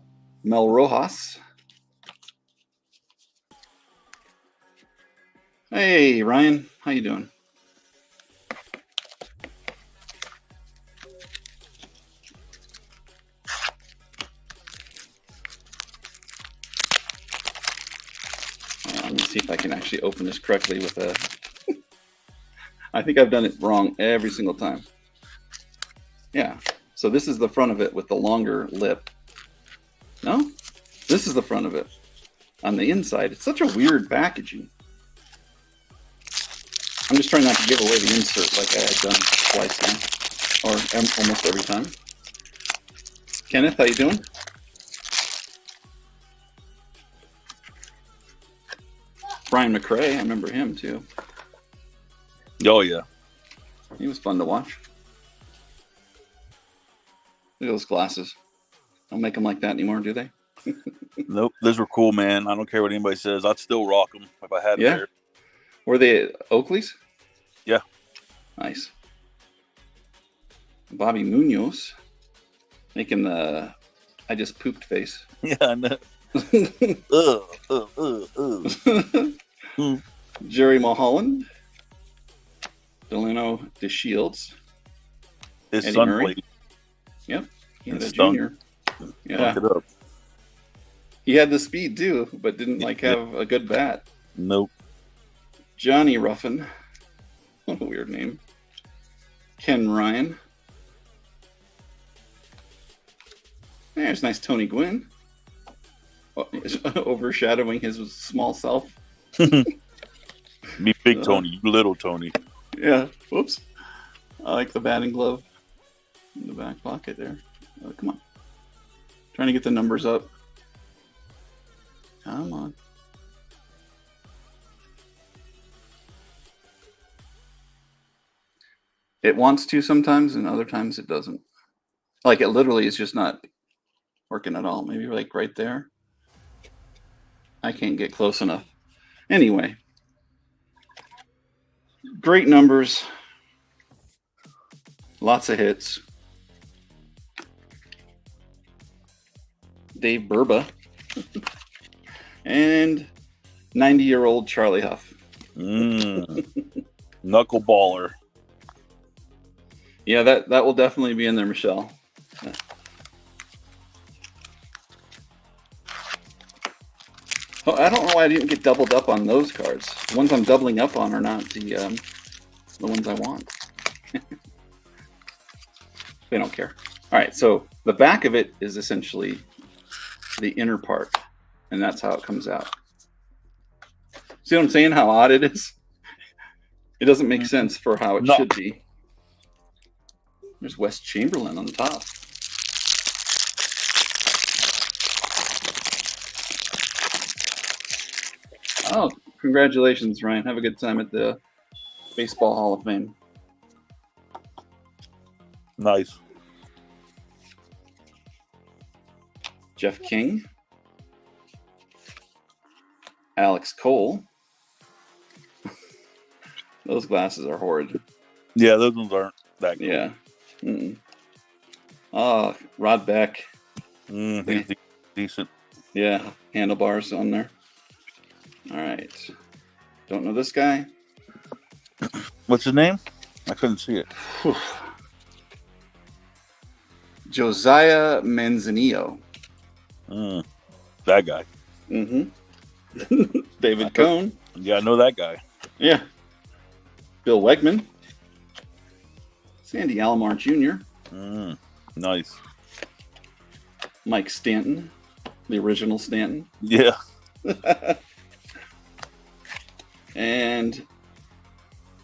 Mel Rojas. Hey, Ryan. How you doing? Let me see if I can actually open this correctly with a... I think I've done it wrong every single time. Yeah. So this is the front of it with the longer lip. No? This is the front of it. On the inside. It's such a weird packaging. I'm just trying not to give away the insert like I had done twice now. Or almost every time. Kenneth, how you doing? Brian McRae, I remember him too. Oh, yeah. He was fun to watch. Look at those glasses. Don't make them like that anymore, do they? Nope. Those were cool, man. I don't care what anybody says. I'd still rock them if I had a pair. Were they Oakleys? Yeah. Nice. Bobby Munoz. Making the I just pooped face. Yeah, I know. Jerry Mulholland. Delano DeShields. His Eddie son Murray. played. Yep. He had a Stunk. junior. Yeah. Look it up. He had the speed too, but didn't have a good bat. Nope. Johnny Ruffin. What a weird name. Ken Ryan. There's nice Tony Gwynn. overshadowing his small self. Me, big Tony, you little Tony. Yeah. Whoops. I like the batting glove in the back pocket there. Come on. Trying to get the numbers up. Come on. It wants to sometimes, and other times it doesn't. Like, it literally is just not working at all. Maybe like right there. I can't get close enough. Anyway. Great numbers. Lots of hits. Dave Burba. And 90-year-old Charlie Huff. Knuckleballer. Yeah, that will definitely be in there, Michelle. Yeah. Oh, I don't know why I didn't get doubled up on those cards. The ones I'm doubling up on are not the ones I want. They don't care. All right, so the back of it is essentially the inner part, and that's how it comes out. See what I'm saying? How odd it is? It doesn't make sense for how it should be. There's West Chamberlain on the top. Oh, congratulations, Ryan. Have a good time at the Baseball Hall of Fame. Nice. Jeff King. Alex Cole. Those glasses are horrid. Yeah, those ones aren't that good. Yeah. Oh, Rod Beck. He's decent. Yeah, handlebars on there. All right. Don't know this guy. What's his name? I couldn't see it. Whew. Josiah Manzanillo. That guy. David Cohn. Yeah, I know that guy. Yeah. Bill Wegman. Sandy Alomar Jr. Nice. Mike Stanton. The original Stanton. Yeah. And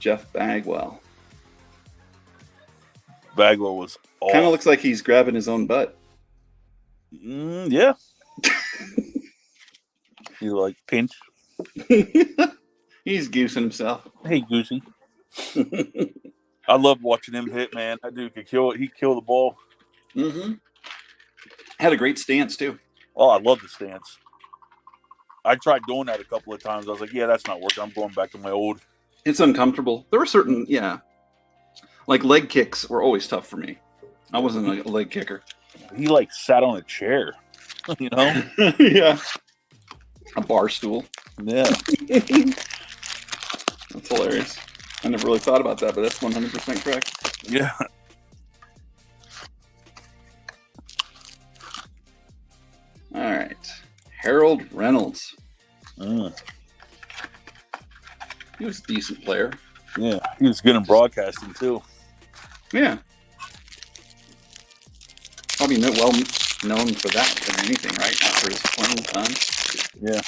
Jeff Bagwell. Bagwell was awesome. Kind of looks like he's grabbing his own butt. Yeah. You like pinch? He's goosing himself. Hey, Goosey. I love watching him hit, man. That dude could kill it. He killed the ball. Had a great stance, too. Oh, I love the stance. I tried doing that a couple of times. I was like, yeah, that's not working. I'm going back to my old. It's uncomfortable. There were certain, like leg kicks were always tough for me. I wasn't a leg kicker. He like sat on a chair, you know? Yeah. A bar stool. Yeah. That's hilarious. I never really thought about that, but that's 100% correct. Yeah. All right. Harold Reynolds. He was a decent player. Yeah. He was good in broadcasting, too. Yeah. Probably well known for that than anything, right? Not for his playing time. Yeah.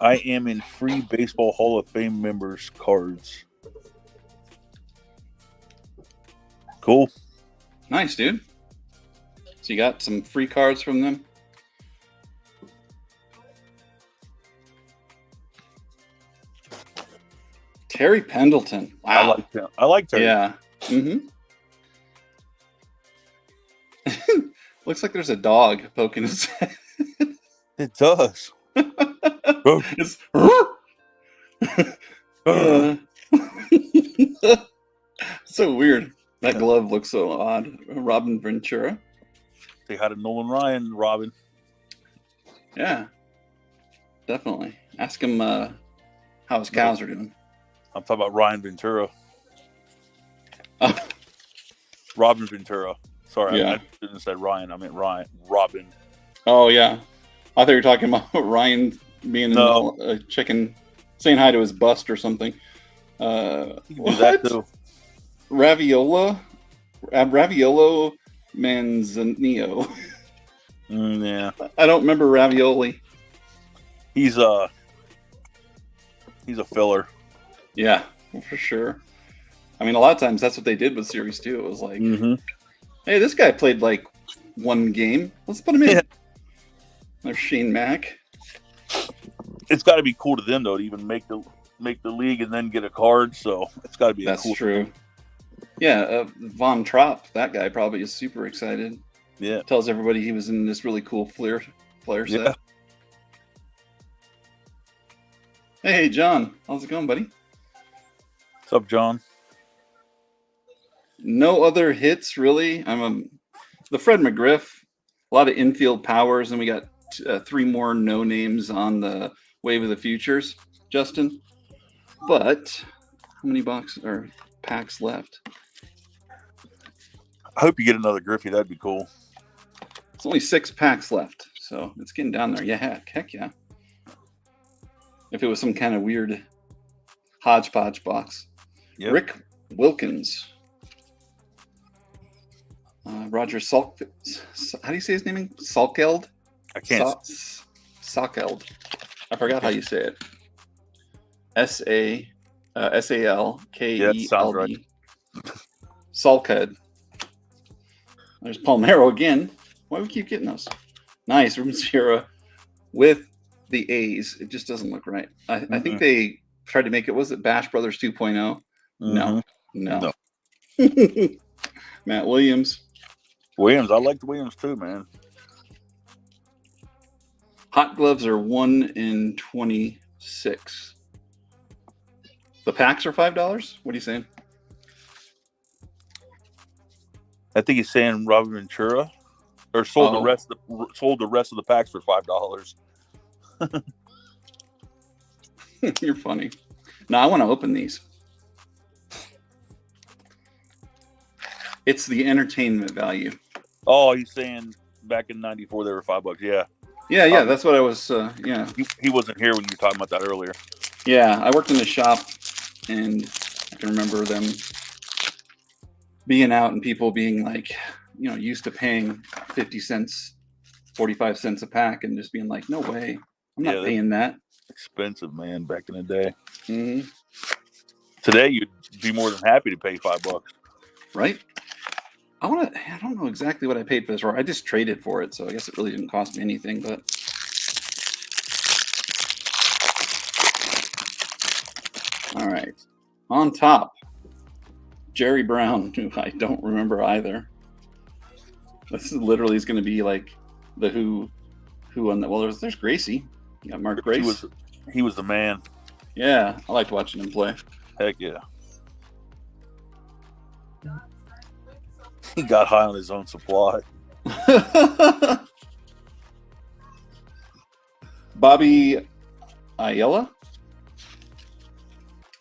I am in free Baseball Hall of Fame members cards. Cool. Nice, dude. So you got some free cards from them? Terry Pendleton. Wow. I like Terry. Yeah. Looks like there's a dog poking his head. It does. It's so weird. That glove looks so odd. Robin Ventura. They had a Nolan Ryan, Robin. Yeah. Definitely. Ask him how his cows are doing. I'm talking about Ryan Ventura. Oh. Robin Ventura. Sorry, Yeah. I shouldn't have said Ryan. I meant Robin. Oh, yeah. I thought you were talking about Ryan being in a chicken, saying hi to his bust or something. You can do that too. Raviolo Manzanillo. Yeah. I don't remember Ravioli. He's a filler. Yeah, for sure. I mean, a lot of times that's what they did with Series 2. It was like, hey, this guy played like one game. Let's put him in. Yeah. There's Shane Mack. It's got to be cool to them though to even make the league and then get a card. So it's got to be. That's cool true. Yeah, Von Trapp, that guy probably is super excited. Yeah. Tells everybody he was in this really cool Flair set. Yeah. Hey, John. How's it going, buddy? What's up, John? No other hits, really. The Fred McGriff, a lot of infield powers, and we got 3 more no names on the Wave of the Futures, Justin. But how many packs left? I hope you get another Griffey. That'd be cool. It's only 6 packs left, so it's getting down there. Yeah, heck yeah. If it was some kind of weird hodgepodge box. Yep. Rick Wilkins. Roger Salk. How do you say his name? Salkeld? I can't. Salkeld. I forgot how you say it. Salkeld. Right. Salked. There's Palmero again. Why do we keep getting those? Nice. Ruben Sierra with the A's. It just doesn't look right. I think they tried to make it. Was it Bash Brothers 2.0? No. Matt Williams. I like the Williams too, man. Hot gloves are 1 in 26. The packs are $5. What are you saying? I think he's saying Robert Ventura, or sold the rest of the packs for $5. You're funny. No, I want to open these. It's the entertainment value. Oh, he's saying back in '94 they were $5. Yeah. Yeah. That's what I was. Yeah. He wasn't here when you were talking about that earlier. Yeah, I worked in the shop, and I can remember them being out and people being like, used to paying 50 cents, 45 cents a pack, and just being like, no way, I'm not paying that. Expensive, man, back in the day. Mm-hmm. Today, you'd be more than happy to pay $5. Right? I don't know exactly what I paid for this. I just traded for it, so I guess it really didn't cost me anything, but. All right. On top, Jerry Brown, who I don't remember either. This is literally going to be like the who on that. Well, there's Gracie. You got Mark Grace. He was the man. Yeah, I liked watching him play. Heck yeah. He got high on his own supply. Bobby Ayala.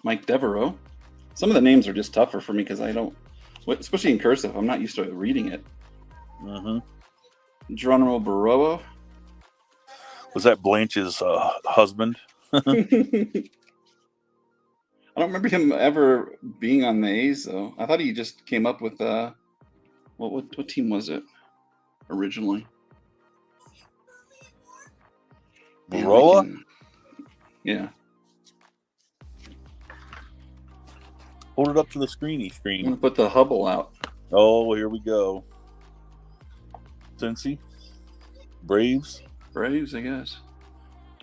Mike Devereaux. Some of the names are just tougher for me because I don't, especially in cursive, I'm not used to reading it. Geronimo Baroa. Was that Blanche's husband? I don't remember him ever being on the A's, though. I thought he just came up with, what team was it originally? Baroa? Yeah. Hold it up to the screen. I'm going to put the Hubble out. Oh, here we go. Cincy? Braves, I guess.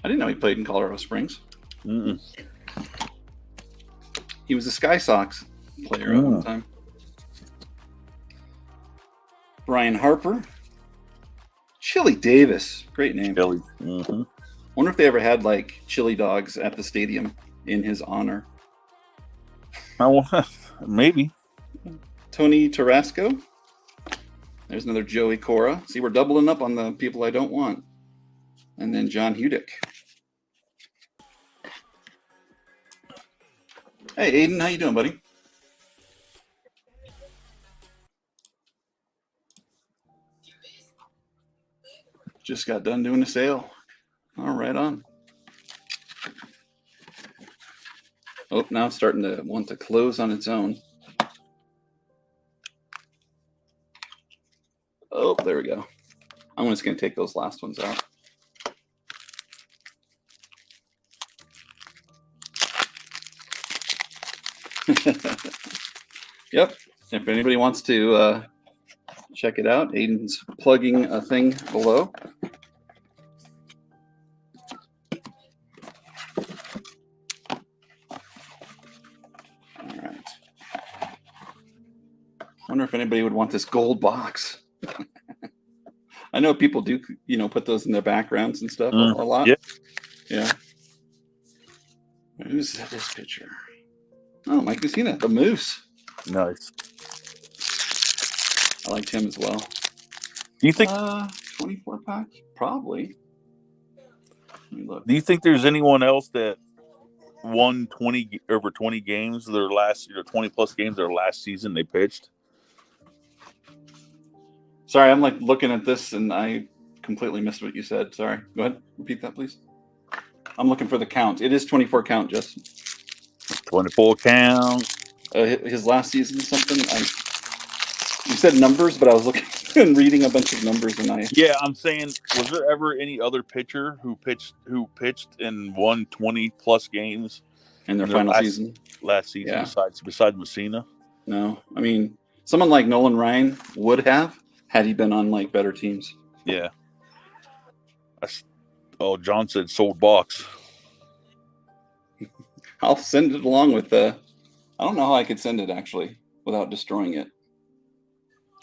I didn't know he played in Colorado Springs. He was a Sky Sox player at one time. Brian Harper. Chili Davis. Great name. Chili. Wonder if they ever had like chili dogs at the stadium in his honor. Maybe. Tony Tarasco. There's another Joey Cora. See, we're doubling up on the people I don't want. And then John Hudick. Hey, Aiden, how you doing, buddy? Just got done doing a sale. All right on. Oh, now it's starting to want to close on its own. Oh, there we go. I'm just going to take those last ones out. Yep. If anybody wants to check it out, Aiden's plugging a thing below. All right. Wonder if anybody would want this gold box. I know people do, put those in their backgrounds and stuff a lot. Yeah. Who's this picture? Oh, Mike Messina, the Moose. Nice. I liked him as well. Do you think 24 pack? Probably. Let me look. Do you think there's anyone else that won over 20 games their last 20 plus games their last season they pitched? Sorry, I'm like looking at this and I completely missed what you said. Sorry. Go ahead. Repeat that, please. I'm looking for the count. It is 24 count, Justin. 24 count. His last season, something. You said numbers, but I was looking and reading a bunch of numbers, and I'm saying, was there ever any other pitcher who pitched and won 20 plus games in their final season? Last season, besides Messina? No, I mean, someone like Nolan Ryan would have had he been on like better teams. Yeah. John said sold box. I'll send it along with I don't know how I could send it actually without destroying it.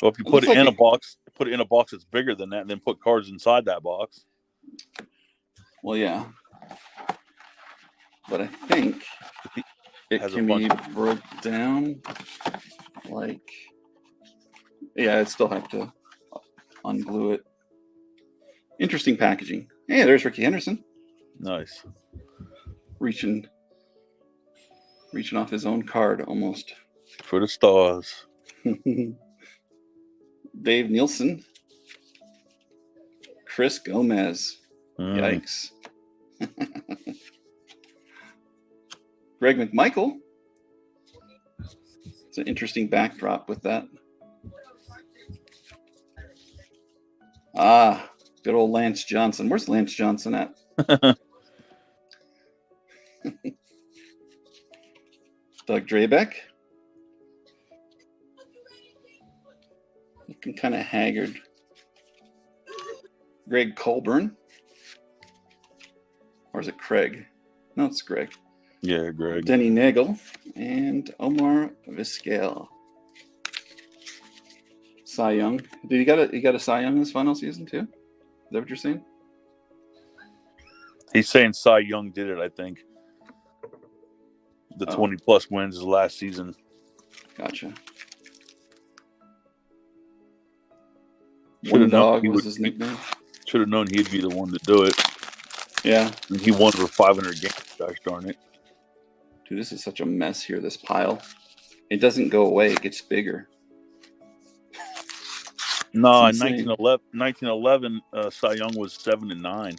Well, if you put it in a box that's bigger than that, and then put cards inside that box. Well, yeah. But I think it can be broke down like... Yeah, I'd still have to unglue it. Interesting packaging. Hey, there's Ricky Henderson. Nice. Reaching off his own card almost. For the stars. Dave Nielsen. Chris Gomez. Yikes. Greg McMichael. It's an interesting backdrop with that. Good old Lance Johnson. Where's Lance Johnson at? Doug Drabeck. Looking kind of haggard. Greg Colburn. Or is it Craig? No, it's Greg. Yeah, Greg. Denny Nagel. And Omar Vizquel. Cy Young. Did he got a Cy Young this final season too? Is that what you're saying? He's saying Cy Young did it, I think. The 20 plus wins is last season. Gotcha. One Dog was his nickname. Should have known he'd be the one to do it. Yeah. And he won over 500 games. Gosh darn it. Dude, this is such a mess here, this pile. It doesn't go away. It gets bigger. No, in 1911, Cy Young was 7-9.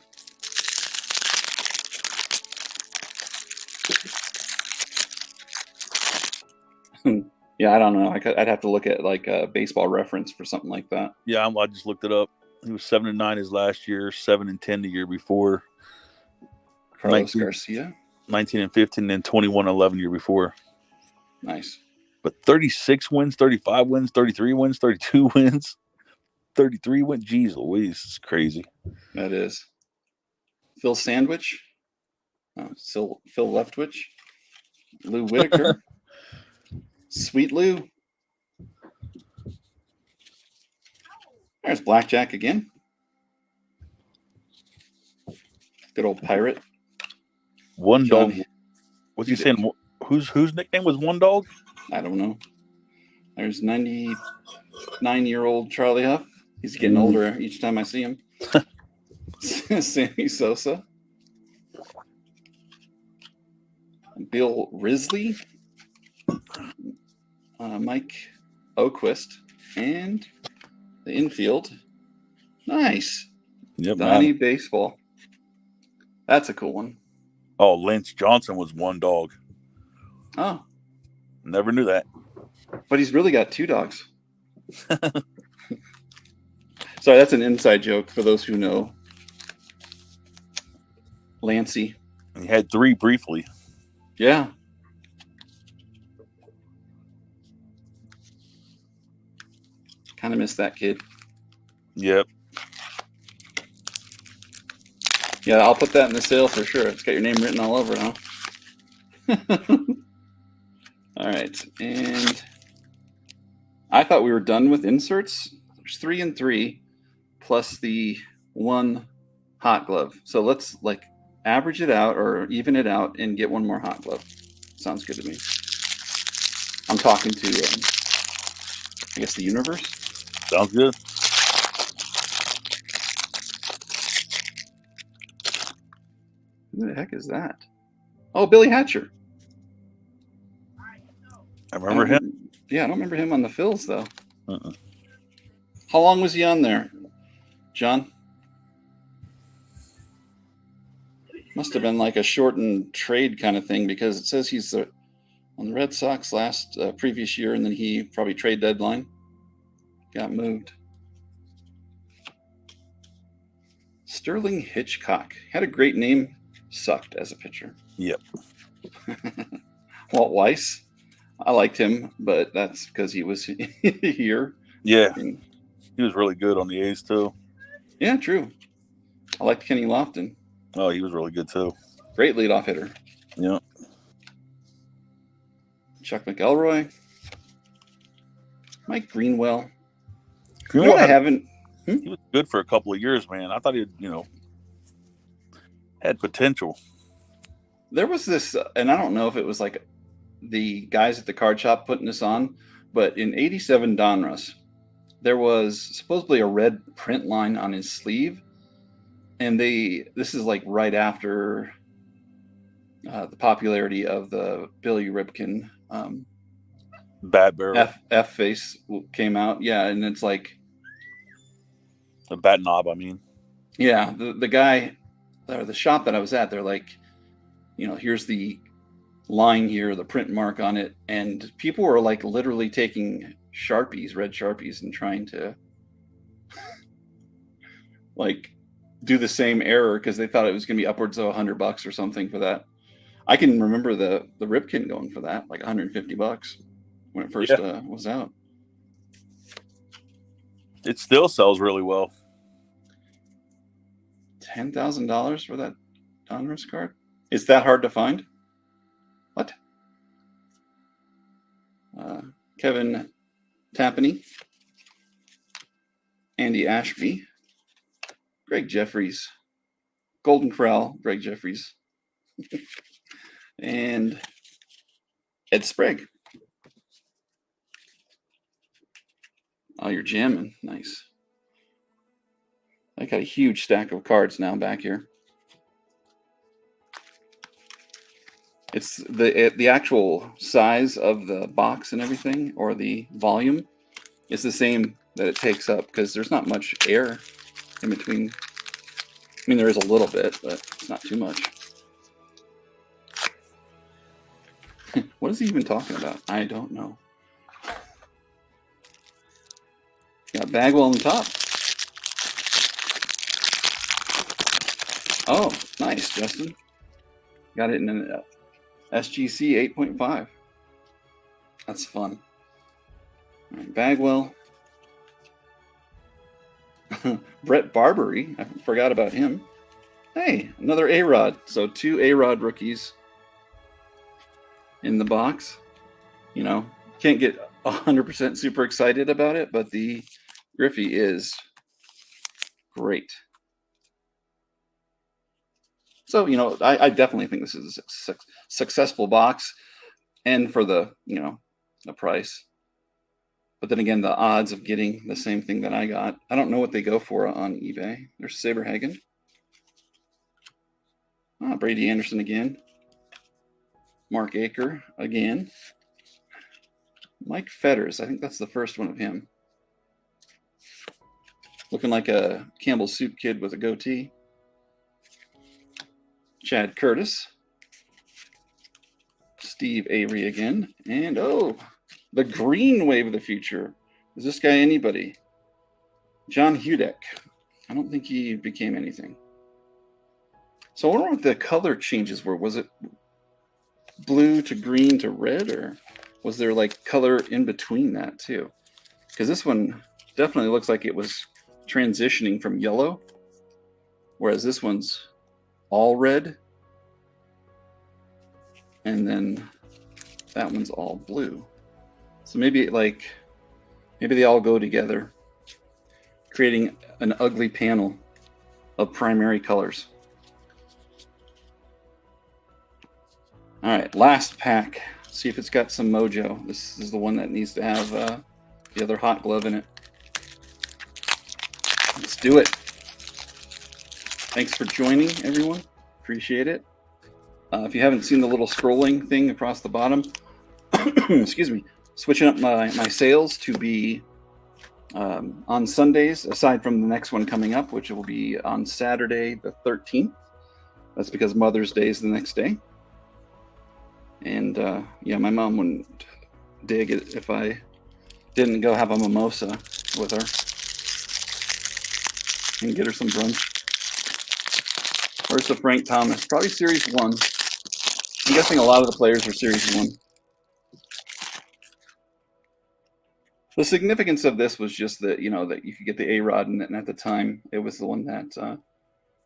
Yeah, I don't know. I'd have to look at like a baseball reference for something like that. Yeah, I just looked it up. He was 7-9 his last year, 7-10 the year before. Carlos Garcia. 19-15, then 21-11 year before. Nice. But 36 wins, 35 wins, 33 wins, 32 wins, 33 wins. Jeez Louise, it's crazy. That is. Phil Sandwich. Phil Leftwich. Lou Whitaker. Sweet Lou. There's Blackjack again. Good old pirate. One Dog. What's he saying? Whose nickname was One Dog? I don't know. There's 99-year-old Charlie Huff. He's getting older each time I see him. Sammy Sosa. Bill Risley. Mike Oquist. And the infield. Nice. Yep, Donnie Baseball. That's a cool one. Oh, Lance Johnson was One Dog. Oh. Never knew that. But he's really got two dogs. Sorry, that's an inside joke for those who know. Lancey. He had 3 briefly. Yeah. Kind of miss that kid. Yep. Yeah, I'll put that in the sale for sure. It's got your name written all over it, huh? All right, and I thought we were done with inserts. There's 3 and 3, plus the 1 hot glove. So let's like average it out or even it out and get 1 more hot glove. Sounds good to me. I'm talking to, I guess, the universe. Sounds good. Who the heck is that? Oh, Billy Hatcher. I remember him. Yeah, I don't remember him on the fills, though. Uh-uh. How long was he on there, John? Must have been like a shortened trade kind of thing, because it says he's on the Red Sox last previous year, and then he probably trade deadline got moved. Sterling Hitchcock had a great name, sucked as a pitcher. Yep. Walt Weiss, I liked him, but that's because he was here. Yeah, he was really good on the A's too. Yeah, true. I liked Kenny Lofton. Oh, he was really good too. Great leadoff hitter. Yeah. Chuck McElroy, Mike Greenwell. Greenwell I haven't. He was good for a couple of years, man. I thought he, had potential. There was this, and I don't know if it was like the guys at the card shop putting this on, but in '87 Donruss, there was supposedly a red print line on his sleeve, and this is like right after the popularity of the Billy Ripken Bat barrel. F face came out. Yeah, and it's like the bat knob, I mean. Yeah, the guy or the shop that I was at, they're like, here's the line here, the print mark on it, and people were like literally taking Sharpies, red Sharpies, and trying to like do the same error because they thought it was going to be upwards of $100 or something for that. I can remember the Ripken going for that, like $150 when it first was out. It still sells really well. $10,000 for that Donruss card? Is that hard to find? What? Kevin Tappany, Andy Ashby, Greg Jeffries, Golden Corral, Greg Jeffries, and Ed Sprague. Oh, you're jamming. Nice. I got a huge stack of cards now back here. It's the actual size of the box and everything, or the volume, is the same that it takes up because there's not much air in between. I mean, there is a little bit, but it's not too much. What is he even talking about? I don't know. Got Bagwell on the top. Oh, nice, Justin. Got it in an SGC 8.5. That's fun. All right, Bagwell. Brett Barbary. I forgot about him. Hey, another A-Rod. So 2 A-Rod rookies in the box. Can't get 100% super excited about it, but the Griffey is great. So, I definitely think this is a successful box, and for the price. But then again, the odds of getting the same thing that I got, I don't know what they go for on eBay. There's Saberhagen. Brady Anderson again. Mark Aker again. Mike Fetters, I think that's the first one of him. Looking like a Campbell Soup kid with a goatee. Chad Curtis. Steve Avery again. And, the green wave of the future. Is this guy anybody? John Hudek. I don't think he became anything. So I wonder what the color changes were. Was it blue to green to red, or was there like color in between that too? Because this one definitely looks like it was transitioning from yellow, whereas this one's all red, and then that one's all blue. So maybe they all go together, creating an ugly panel of primary colors. All right, last pack. See if it's got some mojo. This is the one that needs to have the other hot glove in it. Let's do it. Thanks for joining, everyone. Appreciate it. If you haven't seen the little scrolling thing across the bottom, excuse me, switching up my sales to be on Sundays, aside from the next one coming up, which will be on Saturday the 13th. That's because Mother's Day is the next day. And yeah, my mom wouldn't dig it if I didn't go have a mimosa with her and get her some brunch. Where's the Frank Thomas? Probably Series 1. I'm guessing a lot of the players are Series 1. The significance of this was just that, that you could get the A-Rod, and at the time, it was the one that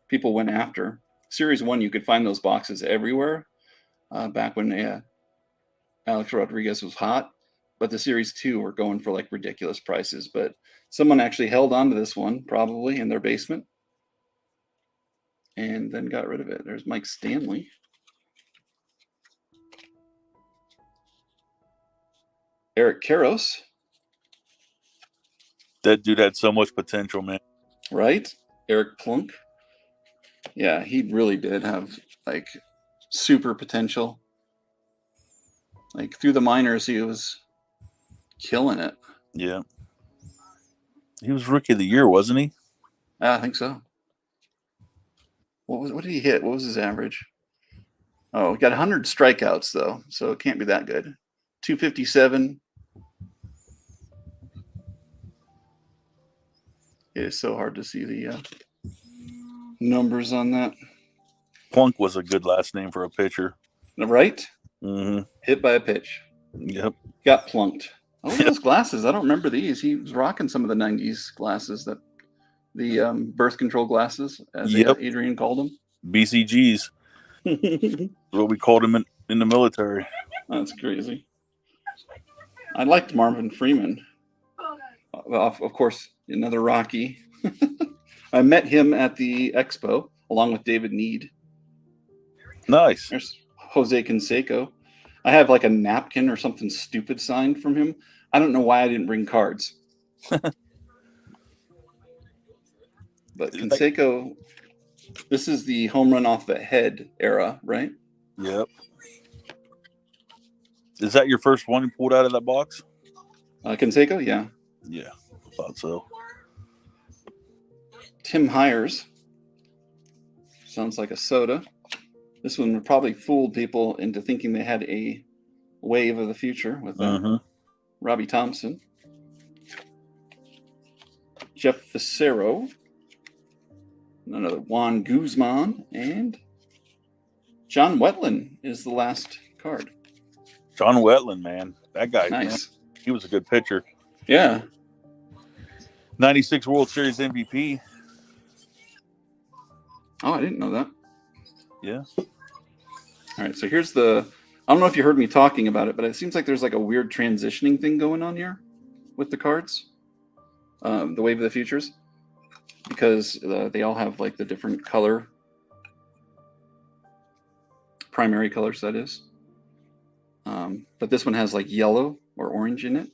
people went after. Series 1, you could find those boxes everywhere back when Alex Rodriguez was hot. But the Series 2 were going for like ridiculous prices. But someone actually held on to this one, probably in their basement, and then got rid of it. There's Mike Stanley. Eric Karros. That dude had so much potential, man. Right? Eric Plunk. Yeah, he really did have like super potential. Like through the minors, he was killing it. Yeah. He was Rookie of the Year, wasn't he? I think so. What did he hit? What was his average? Oh, he got 100 strikeouts though, so it can't be that good. 257. It is so hard to see the numbers on that. Plunk was a good last name for a pitcher. Right? Mm-hmm. Hit by a pitch. Yep. Got plunked. Oh, those glasses. I don't remember these. He was rocking some of the 90s glasses, the birth control glasses, as Adrian called them. BCGs. What we called them in the military. That's crazy. I liked Marvin Freeman. Of course, another Rocky. I met him at the expo along with David Need. Nice. There's Jose Canseco. I have like a napkin or something stupid signed from him. I don't know why I didn't bring cards. But Canseco, this is the home run off the head era, right? Yep. Is that your first one you pulled out of that box? Canseco, yeah. Yeah, I thought so. Tim Hires. Sounds like a soda. This one probably fooled people into thinking they had a wave of the future with Robbie Thompson. Jeff Facero. Another Juan Guzman. And John Wetland is the last card. John Wetland, man. That guy, nice. Man, he was a good pitcher. Yeah. 96 World Series MVP. Oh, I didn't know that. Yeah. All right, so here's I don't know if you heard me talking about it, but it seems like there's like a weird transitioning thing going on here with the cards, the Wave of the Futures, because they all have like the different color, primary colors, that is. But this one has like yellow or orange in it,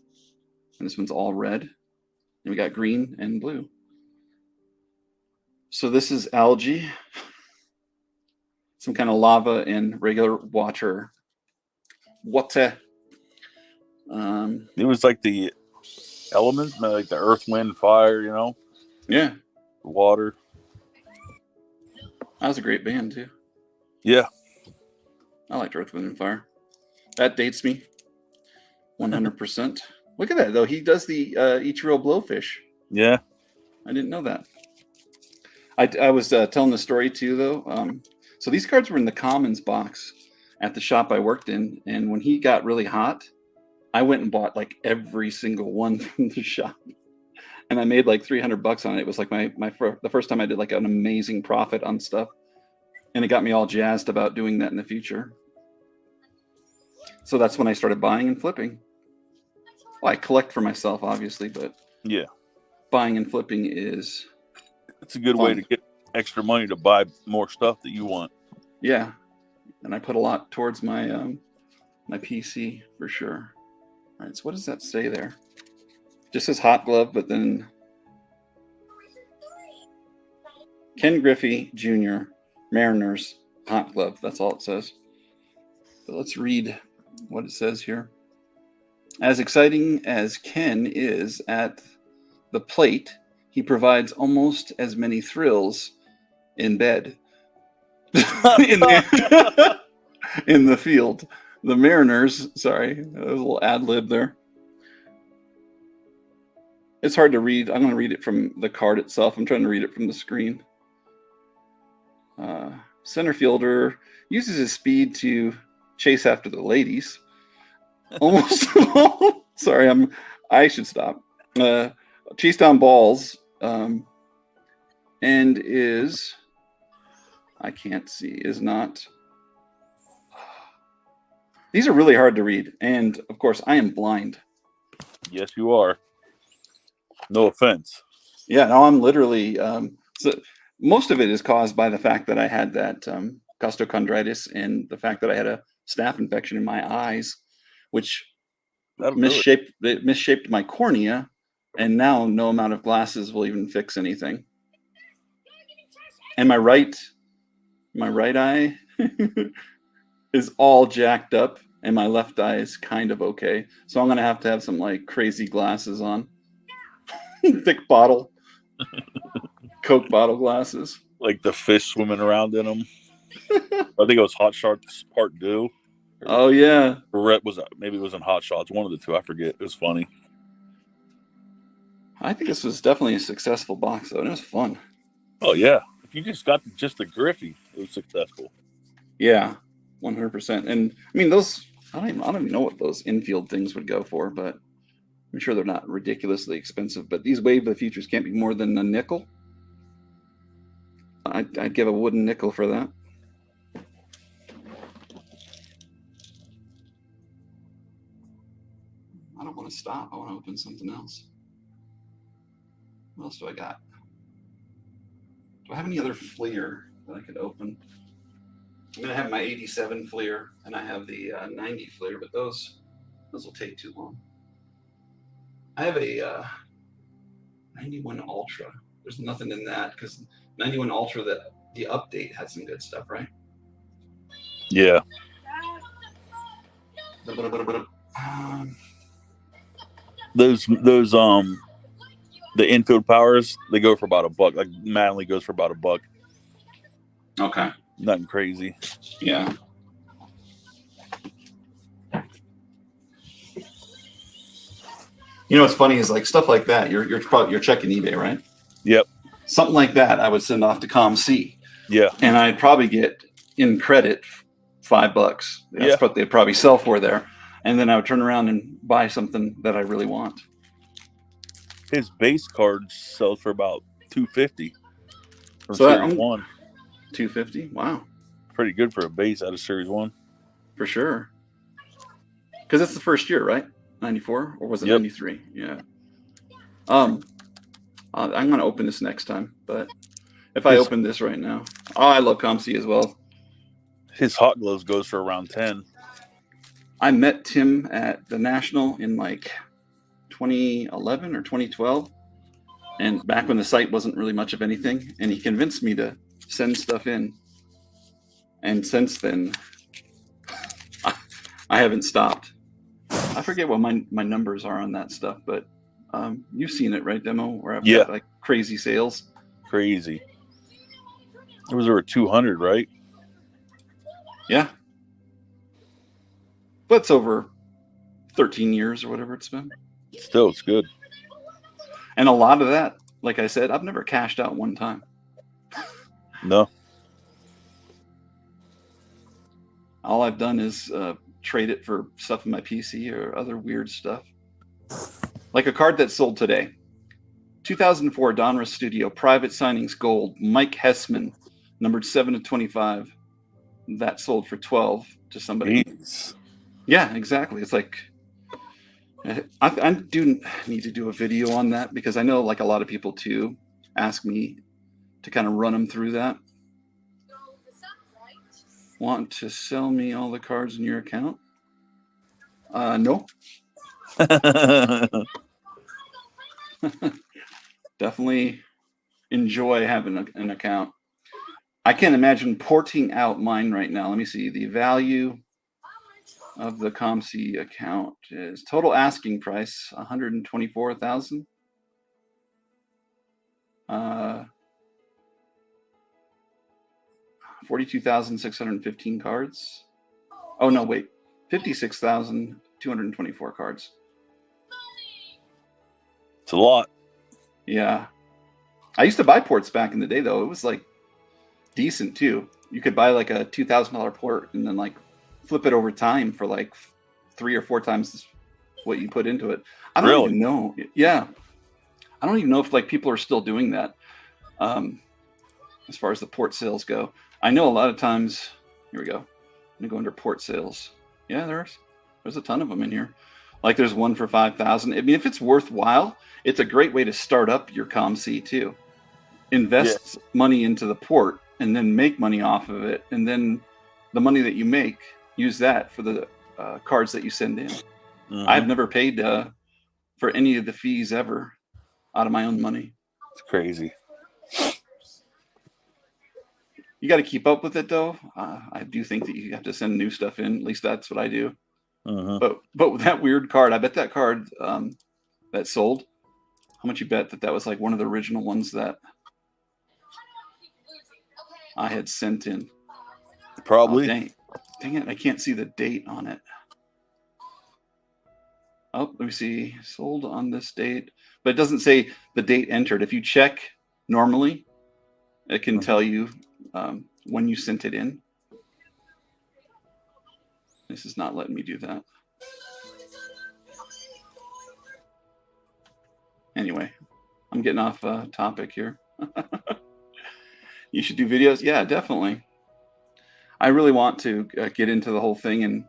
and this one's all red, and we got green and blue. So this is algae. Some kind of lava and regular water. Water. It was like the elements, like the earth, wind, fire, Yeah. Water. That was a great band, too. Yeah. I liked Earth, Wind, and Fire. That dates me 100%. Look at that, though. He does the Ichiro Blowfish. Yeah. I didn't know that. I was telling the story too, though. So these cards were in the Commons box at the shop I worked in, and when he got really hot, I went and bought like every single one from the shop, and I made like $300 on it. It was like the first time I did like an amazing profit on stuff, and it got me all jazzed about doing that in the future. So that's when I started buying and flipping. Well, I collect for myself, obviously, but Yeah, buying and flipping is it's a good fun. way to get extra money to buy more stuff that you want. Yeah, and I put a lot towards my my PC for sure. All right, so what does that say there? Just says hot glove, but then Ken Griffey Jr., Mariners, hot glove. That's all it says. But let's read what it says here. As exciting as Ken is at the plate, he provides almost as many thrills in bed. in the field. The Mariners, sorry, that was a little ad lib there. It's hard to read. I'm going to read it from the card itself. I'm trying to read it from the screen. Center fielder uses his speed to chase after the ladies. Almost. Sorry, I should stop. Chase down balls, and is. I can't see. Is not. These are really hard to read, and of course, I am blind. Yes, you are. No offense. Yeah, no, I'm literally. So most of it is caused by the fact that I had that costochondritis and the fact that I had a staph infection in my eyes, which misshaped my cornea, and now no amount of glasses will even fix anything. And my right eye is all jacked up, and my left eye is kind of okay. So I'm gonna have some like crazy glasses on, thick bottle, Coke bottle glasses, like the fish swimming around in them. I think it was Hot Shots Part 2. Oh yeah, Or maybe it was in Hot Shots. One of the two. I forget. It was funny. I think this was definitely a successful box though, and it was fun. Oh yeah, if you just got just the Griffey, it was successful. Yeah, 100%. And I mean those. I don't even know what those infield things would go for, but I'm sure they're not ridiculously expensive. But these Wave of the Futures can't be more than a nickel. I'd give a wooden nickel for that. I don't want to stop. I want to open something else. What else do I got? Do I have any other Flair that I could open? I'm going to have my 87 Flair, and I have the 90 Flair, but those will take too long. I have a 91 Ultra. There's nothing in that because 91 Ultra, the update had some good stuff, right? Yeah. Those the infield powers, they go for about $1. Like Manly goes for about $1. Okay. Nothing crazy. Yeah. You know what's funny is like stuff like that. You're checking eBay, right? Yep. Something like that, I would send off to ComC. Yeah. And I'd probably get in credit $5. That's what they'd probably sell for there. And then I would turn around and buy something that I really want. His base cards sell for about $250 from So Series 1. $250? Wow. Pretty good for a base out of Series 1. For sure. Because it's the first year, right? 94? Or was it 93? Yeah. I'm going to open this next time. But if I open this right now. Oh, I love ComC as well. His Hot Gloves goes for around 10. I met Tim at the National in like 2011 or 2012. And back when the site wasn't really much of anything. And he convinced me to send stuff in. And since then, I haven't stopped. I forget what my numbers are on that stuff, but you've seen it, right, Demo? Where I've got like crazy sales. Crazy. It was over 200, right? Yeah. But it's over 13 years or whatever it's been. Still, it's good. And a lot of that like I said, I've never cashed out one time. No. All I've done is trade it for stuff in my PC or other weird stuff. Like a card that sold today. 2004 Donruss Studio Private Signings Gold, Mike Hessman, numbered 7/25. That sold for 12 to somebody. Jeez. Yeah, exactly. It's like I do need to do a video on that because I know like a lot of people too ask me to kind of run them through that. Want to sell me all the cards in your account? No. Definitely enjoy having an account. I can't imagine porting out mine right now. Let me see. The value of the ComC account is total asking price $124,000. 42,615 cards. Oh no, wait. 56,224 cards. It's a lot. Yeah. I used to buy ports back in the day though. It was like decent too. You could buy like a $2,000 port and then like flip it over time for like 3 or 4 times what you put into it. I don't even know. Yeah. I don't even know if like people are still doing that. As far as the port sales go. I know a lot of times, here we go. I'm gonna go under port sales. Yeah, there's a ton of them in here. Like there's one for 5,000. I mean, if it's worthwhile, it's a great way to start up your ComC too. Invest money into the port and then make money off of it. And then the money that you make, use that for the cards that you send in. Mm-hmm. I've never paid for any of the fees ever out of my own money. It's crazy. You got to keep up with it though. I do think that you have to send new stuff in. At least that's what I do. Uh-huh. But with that weird card, I bet that card that sold. How much you bet that was like one of the original ones that I had sent in? Probably. Oh, dang it! I can't see the date on it. Oh, let me see. Sold on this date, but it doesn't say the date entered. If you check normally, it can tell you when you sent it in. This is not letting me do that. Anyway, I'm getting off topic here. You should do videos. Yeah, definitely. I really want to get into the whole thing, and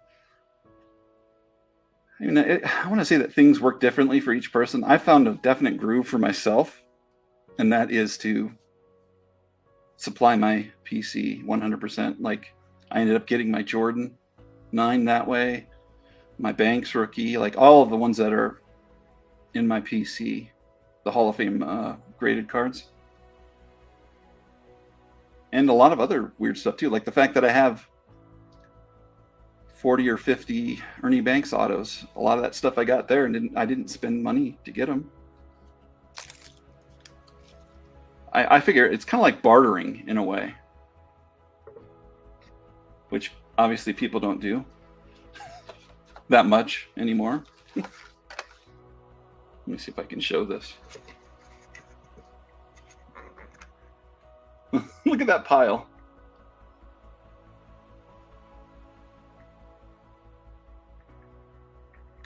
I want to say that things work differently for each person. I found a definite groove for myself, and that is to supply my PC 100%. Like I ended up getting my Jordan 9 that way, my Banks rookie, like all of the ones that are in my PC, the Hall of Fame graded cards. And a lot of other weird stuff too, like the fact that I have 40 or 50 Ernie Banks autos. A lot of that stuff I got there, and I didn't spend money to get them. I figure it's kind of like bartering in a way, which obviously people don't do that much anymore. Let me see if I can show this. Look at that pile.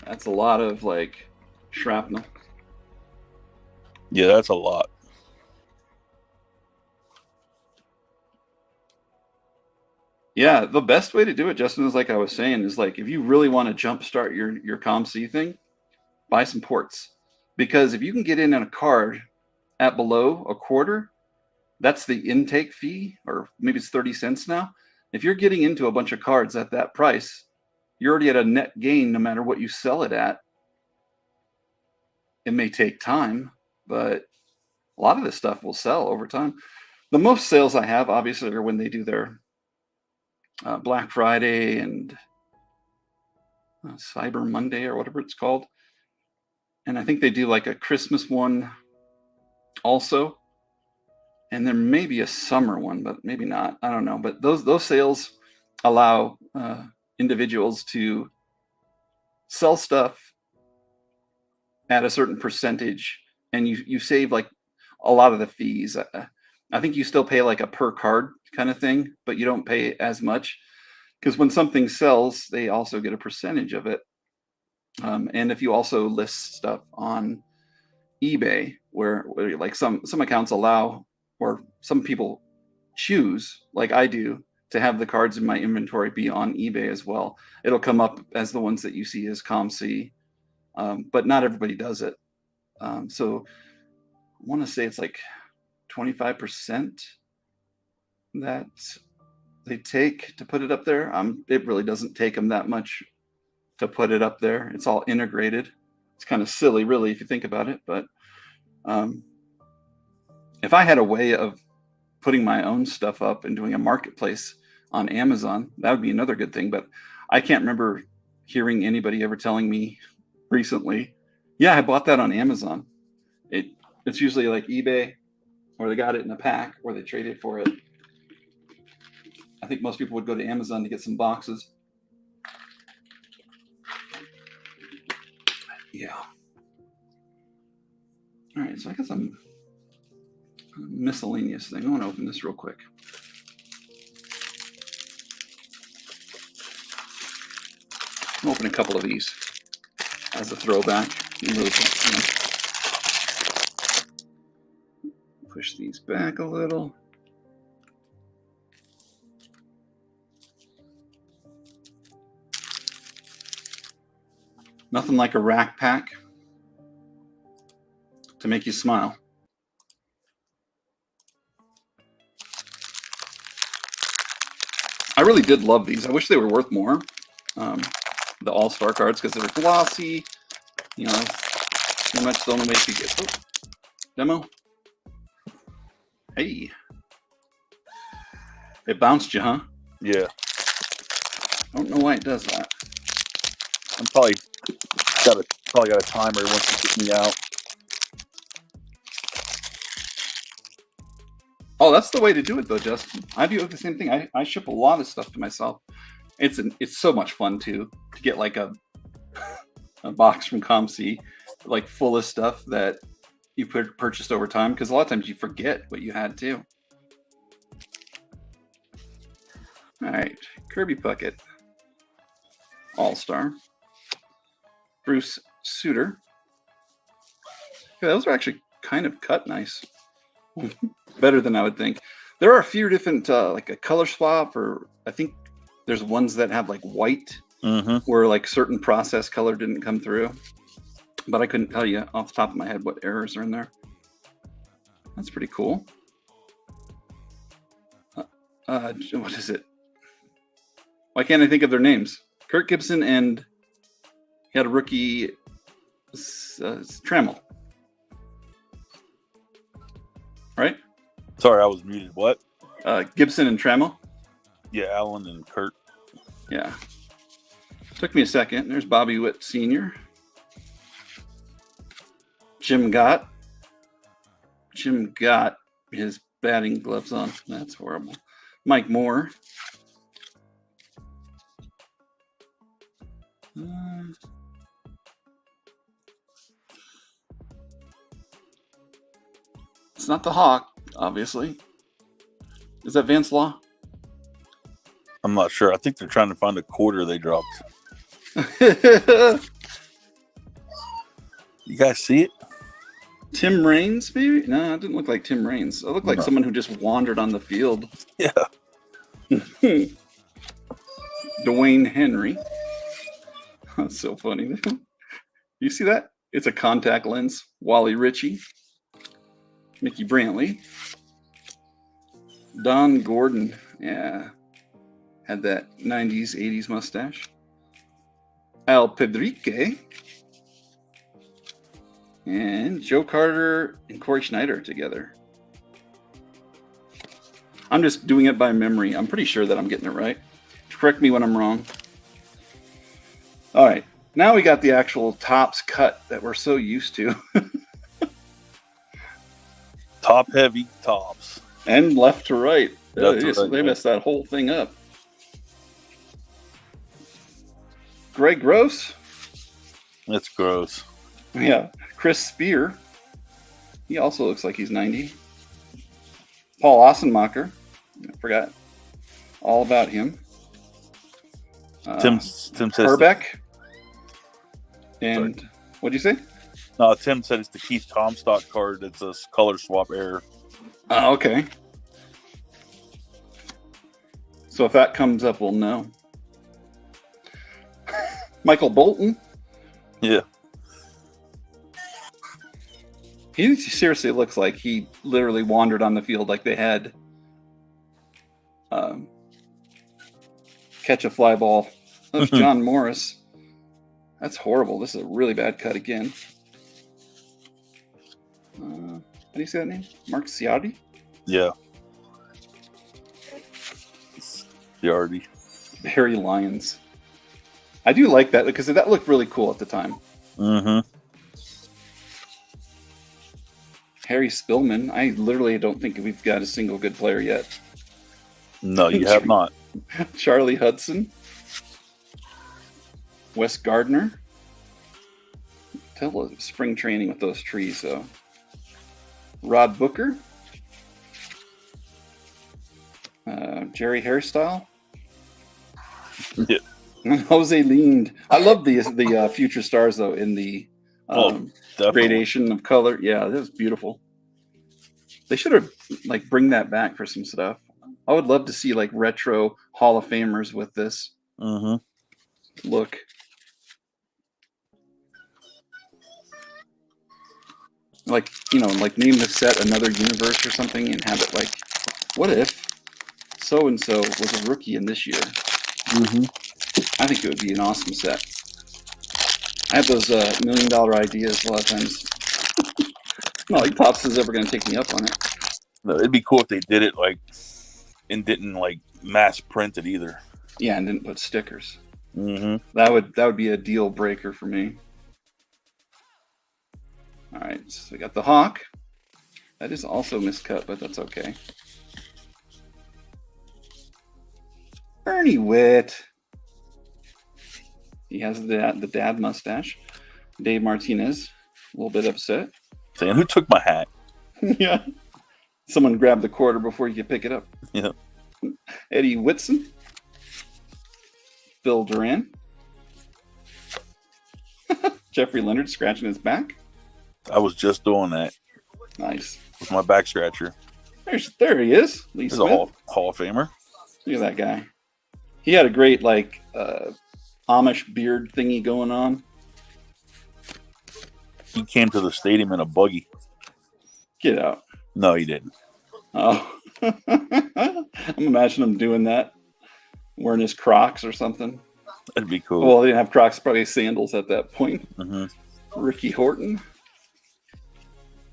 That's a lot of like shrapnel. Yeah, that's a lot. Yeah, the best way to do it, Justin, is like I was saying, is like if you really want to jumpstart your ComC thing, buy some ports. Because if you can get in on a card at below a quarter, that's the intake fee, or maybe it's 30 cents now. If you're getting into a bunch of cards at that price, you're already at a net gain no matter what you sell it at. It may take time, but a lot of this stuff will sell over time. The most sales I have, obviously, are when they do their Black Friday and Cyber Monday or whatever it's called. And I think they do like a Christmas one also. And there may be a summer one, but maybe not. I don't know. But those sales allow individuals to sell stuff at a certain percentage, and you save like a lot of the fees. I think you still pay like a per card kind of thing, but you don't pay as much because when something sells, they also get a percentage of it. And if you also list stuff on eBay, where like some accounts allow, or some people choose, like I do, to have the cards in my inventory be on eBay as well. It'll come up as the ones that you see as ComC, but not everybody does it. So I want to say it's like 25% that they take to put it up there. It really doesn't take them that much to put it up there. It's all integrated. It's kind of silly, really, if you think about it. But if I had a way of putting my own stuff up and doing a marketplace on Amazon, that would be another good thing. But I can't remember hearing anybody ever telling me recently, yeah, I bought that on Amazon. It's usually like eBay, or they got it in a pack, or they traded for it. I think most people would go to Amazon to get some boxes. Yeah. All right, so I got some miscellaneous thing. I want to open this real quick. I'll open a couple of these as a throwback. Push these back a little. Nothing like a rack pack to make you smile. I really did love these. I wish they were worth more. The All-Star cards, because they're glossy. You know, pretty much the only way to get. Oh, demo. Hey. It bounced you, huh? Yeah. I don't know why it does that. I'm probably got a timer once you get me out. Oh, that's the way to do it, though, Justin. I do the same thing. I ship a lot of stuff to myself. It's so much fun too to get like a box from ComC, like full of stuff that you purchased over time. Because a lot of times you forget what you had too. All right, Kirby Puckett, All-Star, Bruce Sutter. Yeah, those are actually kind of cut nice. Better than I would think. There are a few different, like a color swap, or I think there's ones that have like white, where like certain process color didn't come through. But I couldn't tell you off the top of my head what errors are in there. That's pretty cool. What is it? Why can't I think of their names? Kirk Gibson and he had a rookie, Trammell. Right? Sorry, I was muted. What? Gibson and Trammell. Yeah, Alan and Kurt. Yeah. Took me a second. There's Bobby Witt Sr. Jim Gott. Jim got his batting gloves on. That's horrible. Mike Moore. It's not the Hawk, obviously. Is that Vance Law? I'm not sure. I think they're trying to find a quarter they dropped. You guys see it? Tim Raines, maybe? No, it didn't look like Tim Raines. It looked like someone who just wandered on the field. Yeah. Dwayne Henry. That's so funny. You see that? It's a contact lens. Wally Ritchie. Mickey Brantley. Don Gordon. Yeah. Had that 90s, 80s mustache. Al Pedrique. And Joe Carter and Corey Schneider together. I'm just doing it by memory. I'm pretty sure that I'm getting it right. Correct me when I'm wrong. All right. Now we got the actual tops cut that we're so used to. Top heavy tops. And left to right. They messed that whole thing up. Greg Gross. That's gross. Yeah. Chris Spear. He also looks like he's 90. Paul Ossenmacher. I forgot all about him. Tim says Herbeck. And what'd you say? No, Tim said it's the Keith Comstock card. It's a color swap error. Oh, okay. So if that comes up, we'll know. Michael Bolton. Yeah. He seriously looks like he literally wandered on the field like they had catch a fly ball. That's John Morris. That's horrible. This is a really bad cut again. How do you say that name? Mark Ciardi? Yeah. Ciardi. Barry Lyons. I do like that because that looked really cool at the time. Mm-hmm. Harry Spillman. I literally don't think we've got a single good player yet. No, you have not. Charlie Hudson. Wes Gardner. Tell spring training with those trees, so. Rod Booker. Jerry Hairstyle. Yeah. Jose Lind. I love the future stars though in the gradation of color. Yeah, that was beautiful. They should have bring that back for some stuff. I would love to see retro Hall of Famers with this look. Name the set Another Universe or something and have it what if so and so was a rookie in this year? I think it would be an awesome set. I have those $1 million ideas a lot of times. Not like Pops is ever going to take me up on it. No, it'd be cool if they did it and didn't mass print it either. Yeah, and didn't put stickers. Mm-hmm. That would be a deal breaker for me. All right, so we got the Hawk. That is also miscut, but that's okay. Ernie Witt. He has the dad mustache. Dave Martinez, a little bit upset. Saying, who took my hat? Yeah. Someone grabbed the quarter before you could pick it up. Yeah. Eddie Whitson. Phil Duran. Jeffrey Leonard scratching his back. I was just doing that. Nice. With my back scratcher. There he is. Lee He's Smith. a Hall of Famer. Look at that guy. He had a great Amish beard thingy going on. He came to the stadium in a buggy. Get out. No, he didn't. Oh. I'm imagining him doing that. Wearing his Crocs or something. That'd be cool. Well, they didn't have Crocs, probably sandals at that point. Mm-hmm. Ricky Horton.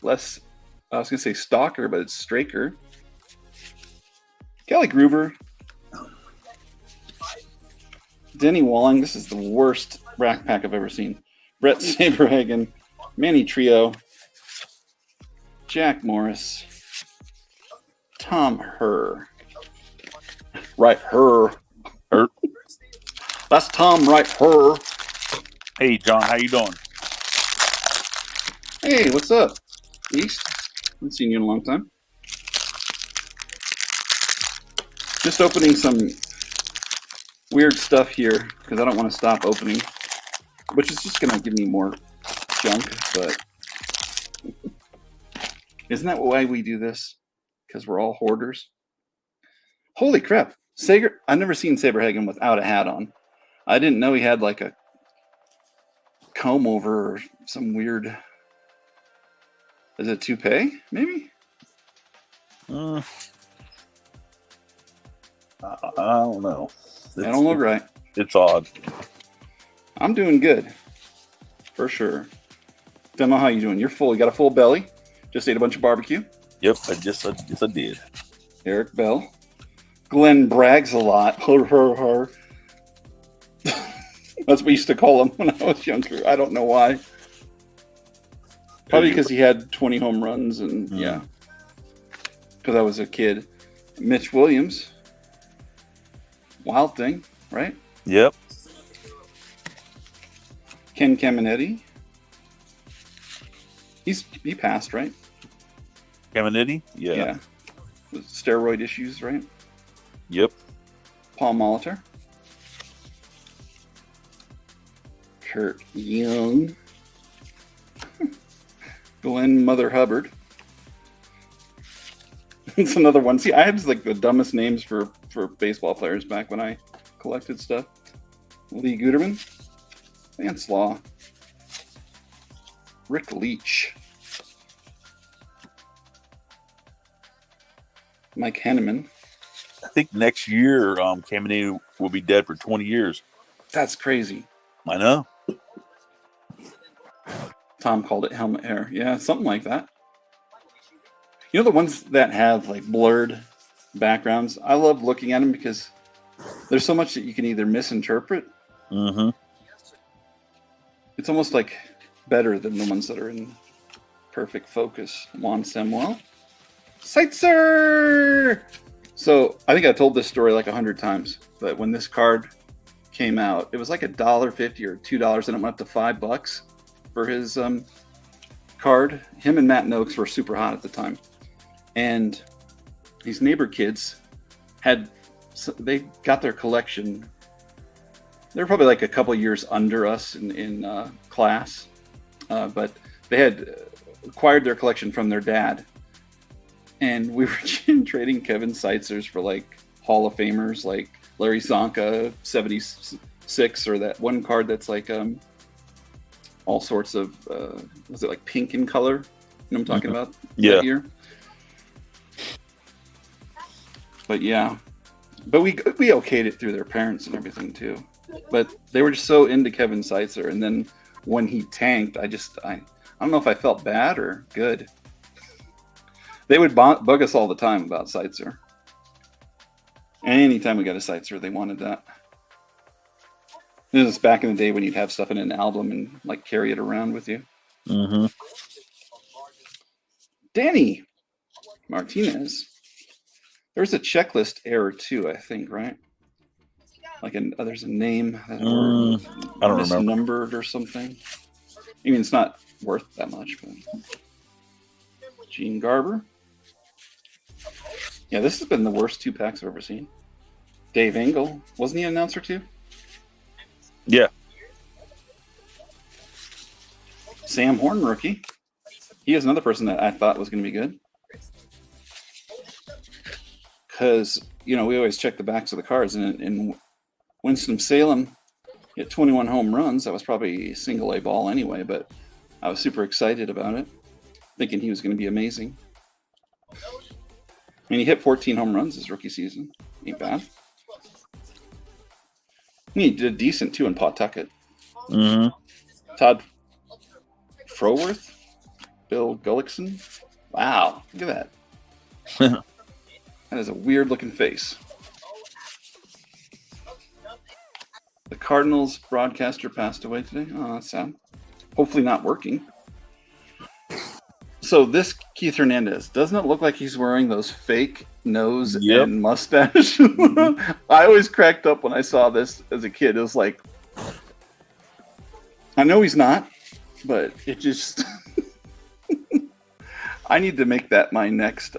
I was going to say Stalker, but it's Straker. Kelly Gruber. Denny Walling. This is the worst rack pack I've ever seen. Brett Saberhagen. Manny Trio. Jack Morris. Tom Herr. Right, Herr. That's Tom Right Herr. Hey, John, how you doing? Hey, what's up, East? Haven't seen you in a long time. Just opening some weird stuff here because I don't want to stop opening, which is just going to give me more junk, but isn't that why we do this? Because we're all hoarders. Holy crap. I've never seen Saberhagen without a hat on. I didn't know he had a comb over or some weird... Is it toupee, maybe? I don't know. I don't look right. It's odd. I'm doing good. For sure. Demo, how you doing? You're full. You got a full belly. Just ate a bunch of barbecue. Yep, I did. Eric Bell. Glenn brags a lot. Her. That's what we used to call him when I was younger. I don't know why. Probably because he had 20 home runs and yeah. Because I was a kid. Mitch Williams. Wild Thing, right? Yep. Ken Caminetti. He passed, right? Caminiti? Yeah. Yeah. With steroid issues, right? Yep. Paul Molitor. Kurt Young. Glenn Mother Hubbard. It's another one. See, I had like the dumbest names for baseball players back when I collected stuff. Lee Guterman. Vance Law. Rick Leach. Mike Henneman. I think next year, Caminiti will be dead for 20 years. That's crazy. I know. Tom called it helmet hair. Yeah, something like that. You know the ones that have like blurred backgrounds? I love looking at them because there's so much that you can either misinterpret. Mm-hmm. It's almost like better than the ones that are in perfect focus. Juan Samuel. Sightser! So I think I told this story like 100 times, but when this card came out, it was like $1.50 or $2, and it went up to $5 for his card. Him and Matt Noakes were super hot at the time. And these neighbor kids they got their collection. They were probably like a couple years under us in class, but they had acquired their collection from their dad. And we were trading Kevin Seitzers for like Hall of Famers, like Larry Zonka, 76, or that one card that's like all sorts of, was it like pink in color? You know what I'm talking about? Yeah. That year? But yeah. But we okayed it through their parents and everything too. But they were just so into Kevin Seitzer. And then when he tanked, I don't know if I felt bad or good. They would bug us all the time about Seitzer. Anytime we got a Seitzer, they wanted that. This was back in the day when you'd have stuff in an album and like carry it around with you. Mm-hmm. Danny Martinez. There was a checklist error too, I think, right? Like there's a name that I don't remember. Numbered or something. I mean, it's not worth that much. But Gene Garber. Yeah, this has been the worst 2 packs I've ever seen. Dave Engel. Wasn't he an announcer too? Yeah. Sam Horn, rookie. He is another person that I thought was going to be good. Because, we always check the backs of the cards. And in Winston-Salem, he had 21 home runs. That was probably a single A ball anyway, but I was super excited about it, thinking he was going to be amazing. I mean, he hit 14 home runs his rookie season. Ain't bad. He did decent, too, in Pawtucket. Mm-hmm. Todd Froworth? Bill Gullickson? Wow, look at that. That is a weird-looking face. The Cardinals broadcaster passed away today. Oh, that's sad. Hopefully not working. So this Keith Hernandez, doesn't it look like he's wearing those fake nose and mustache? I always cracked up when I saw this as a kid. It was like, I know he's not, but it just... I need to make that my next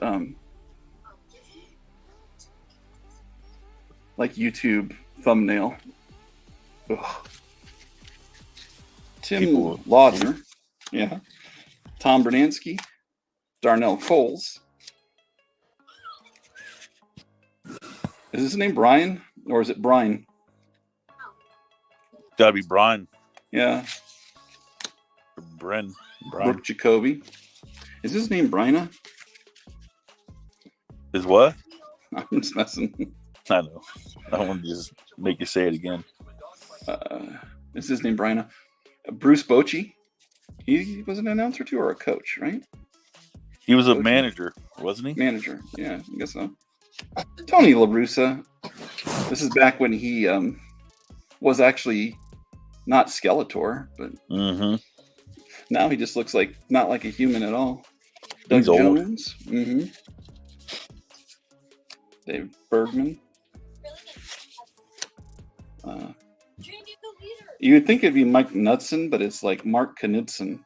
like YouTube thumbnail. Ugh. Tim Laudner. Yeah. Tom Bernansky. Darnell Coles. Is his name Brian? Or is it Brian? Gotta be Brian. Yeah. Brian. Brooke Jacoby. Is his name Bryna? Is what? I'm just messing. I know. I don't want to just make you say it again. Is his name Bryna? Bruce Bochy. He was an announcer too, or a coach, right? He was a manager, wasn't he? Manager, yeah, I guess so. Tony La Russa. This is back when he was actually not Skeletor, but now he just looks like not like a human at all. Doug Jones. Mm-hmm. Dave Bergman. You would think it'd be Mike Knudsen, but it's like Mark Knudsen.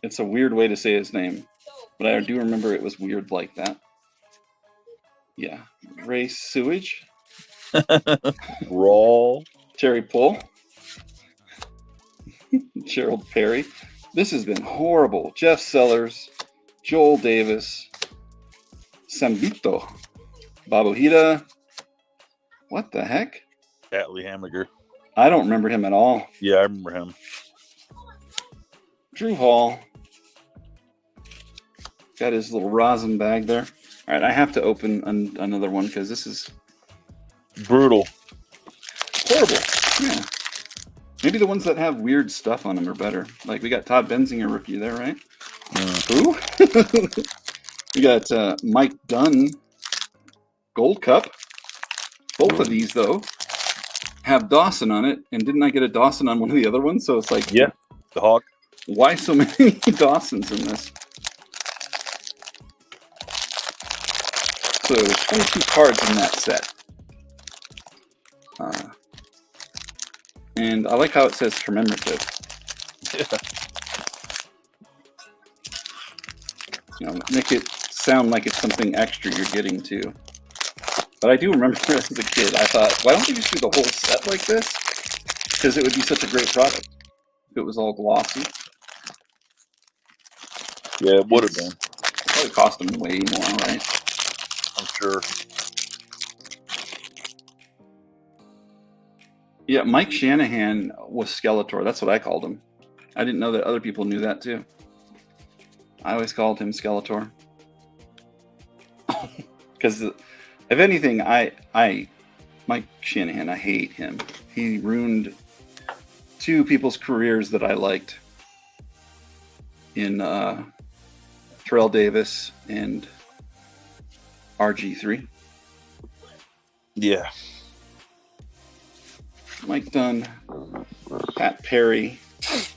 It's a weird way to say his name. But I do remember it was weird like that. Yeah. Ray Sewage. Raw. Terry Pull. Gerald Perry. This has been horrible. Jeff Sellers. Joel Davis. Sambito. Babuhita. What the heck? Atlee Hammaker. I don't remember him at all. Yeah, I remember him. Drew Hall. Got his little rosin bag there. All right, I have to open another one because this is brutal. Horrible. Yeah. Maybe the ones that have weird stuff on them are better. Like we got Todd Benzinger rookie there, right? Who? We got Mike Dunn Gold Cup. Both of these, though, have Dawson on it. And didn't I get a Dawson on one of the other ones? So it's like, yeah, the Hawk. Why so many Dawsons in this? So there's 22 cards in that set. And I like how it says commemorative. Yeah. You know, make it sound like it's something extra you're getting too. But I do remember as a kid, I thought, why don't they just do the whole set like this? Because it would be such a great product if it was all glossy. Yeah, it would have been. Probably cost them way more, right? I'm sure. Yeah, Mike Shanahan was Skeletor. That's what I called him. I didn't know that other people knew that too. I always called him Skeletor. Because if anything, Mike Shanahan, I hate him. He ruined two people's careers that I liked in Terrell Davis and RG3. Yeah. Mike Dunn, Pat Perry.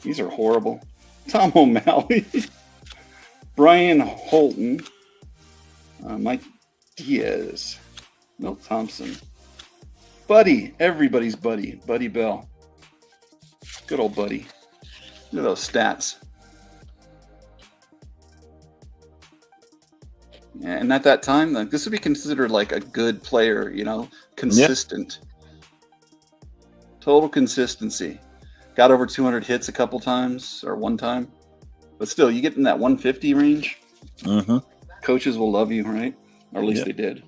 These are horrible. Tom O'Malley. Brian Holton. Mike Diaz. Milt Thompson. Buddy. Everybody's buddy. Buddy Bell. Good old Buddy. Look at those stats. Yeah, and at that time, this would be considered like a good player, you know, consistent. Yeah. Total consistency. Got over 200 hits a couple times, or one time. But still, you get in that 150 range, coaches will love you, right? Or at least they did.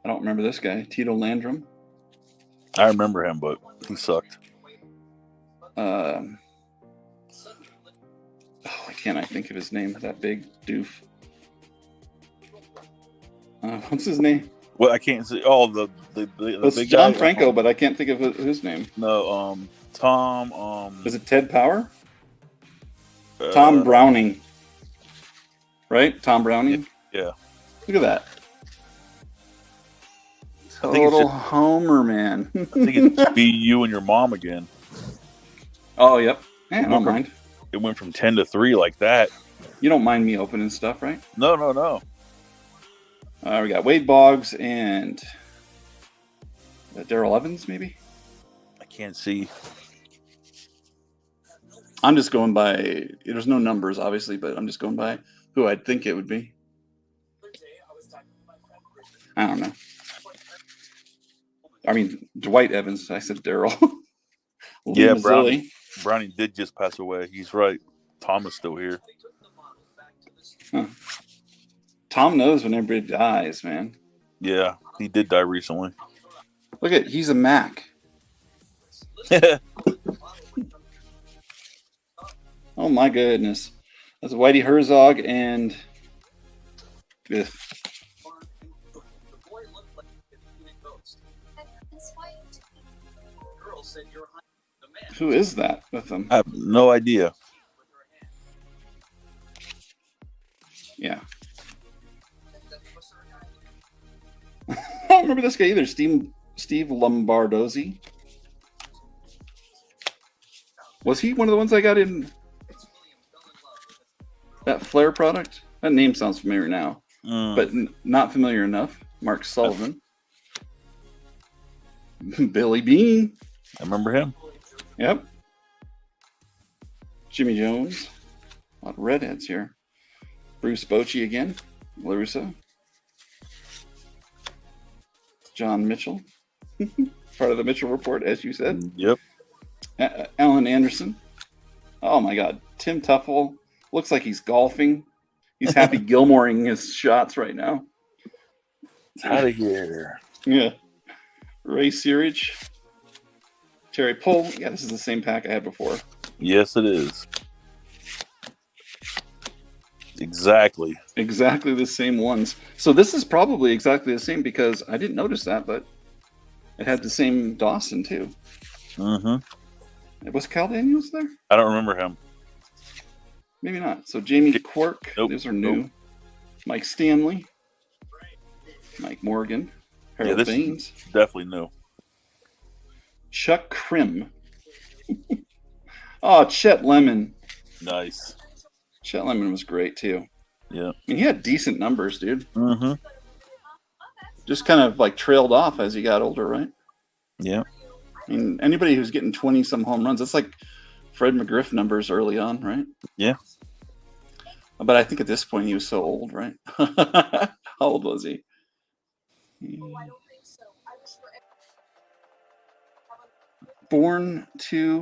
I don't remember this guy. Tito Landrum. I remember him, but he sucked. Why can't I think of his name? That big doof. What's his name? Well, I can't see. Oh, the it's big John guy? Franco, but I can't think of his name. No, Tom. Is it Ted Power? Tom Browning. Right? Tom Browning? Yeah. Look at that. Total homer, man. I think it's be you and your mom again. Oh, yep. I don't mind. It went from 10 to 3 like that. You don't mind me opening stuff, right? No. We got Wade Boggs and Darrell Evans, maybe? I can't see. I'm just going by, there's no numbers, obviously, but I'm just going by who I'd think it would be. I don't know. I mean, Dwight Evans. I said Darrell. Yeah, Brownie did just pass away. He's right. Tom is still here. Huh. Tom knows when everybody dies, man. Yeah, he did die recently. Look at, he's a Mac. Oh my goodness. That's Whitey Herzog and who is that with them? I have no idea. Yeah. I don't remember this guy either. Steve Lombardozzi. Was he one of the ones I got in that Flair product? That name sounds familiar now, but not familiar enough. Mark Sullivan. Billy Bean. I remember him. Yep. Jimmy Jones. A lot of redheads here. Bruce Bochy again. LaRusso. John Mitchell. Part of the Mitchell Report, as you said. Yep. Alan Anderson. Oh my God. Tim Tuffle. Looks like he's golfing. He's Happy Gilmoreing his shots right now. Out of here. Yeah. Ray Searage. Terry Pohl. Yeah, this is the same pack I had before. Yes, it is. Exactly the same ones. So this is probably exactly the same because I didn't notice that, but it had the same Dawson too. Was Cal Daniels there? I don't remember him. Maybe not. So Jamie Quirk. Nope. These are new. Nope. Mike Stanley. Mike Morgan. Harold Baines. Definitely new. Chuck Krim. Oh, Chet Lemon. Nice. Chet Lemon was great too. Yeah. I mean, he had decent numbers, dude. Mm-hmm. Just kind of like trailed off as he got older, right? Yeah. I mean, anybody who's getting 20-some home runs, that's like Fred McGriff numbers early on, right? Yeah. But I think at this point he was so old, right? How old was he? Born to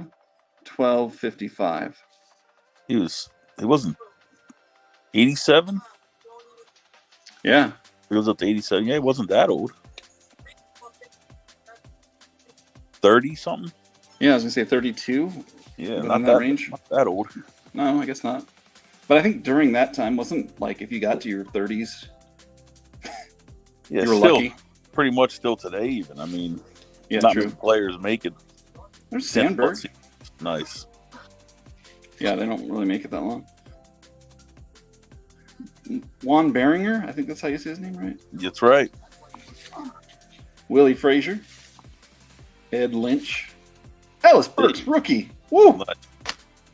1255. He wasn't 87? Yeah. He was up to 87. Yeah, he wasn't that old. 30 something? Yeah, I was gonna say 32. Yeah, Within not that range. Not that old. No, I guess not. But I think during that time wasn't like if you got to your 30s, Yeah, you were still, lucky. pretty much still today even. I mean, Yeah, not true. many players make it. There's Sandberg. Nice. Yeah, they don't really make it that long. Juan Beringer, I think that's how you say his name, right? That's right. Willie Frazier. Ed Lynch. Ellis Burks, rookie. Woo! Nice.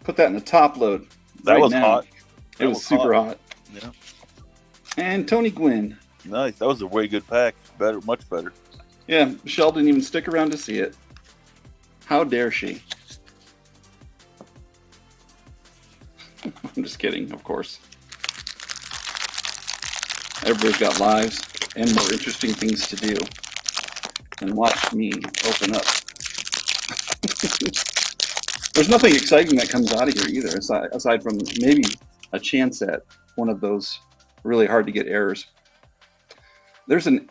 Put that in the top load. That right was now. hot. It was super hot. Yeah. And Tony Gwynn. Nice. That was a way good pack. Better, much better. Yeah, Michelle didn't even stick around to see it. How dare she? I'm just kidding, of course. Everybody's got lives and more interesting things to do than watch me open up. There's nothing exciting that comes out of here either, aside from maybe a chance at one of those really hard to get errors. There's an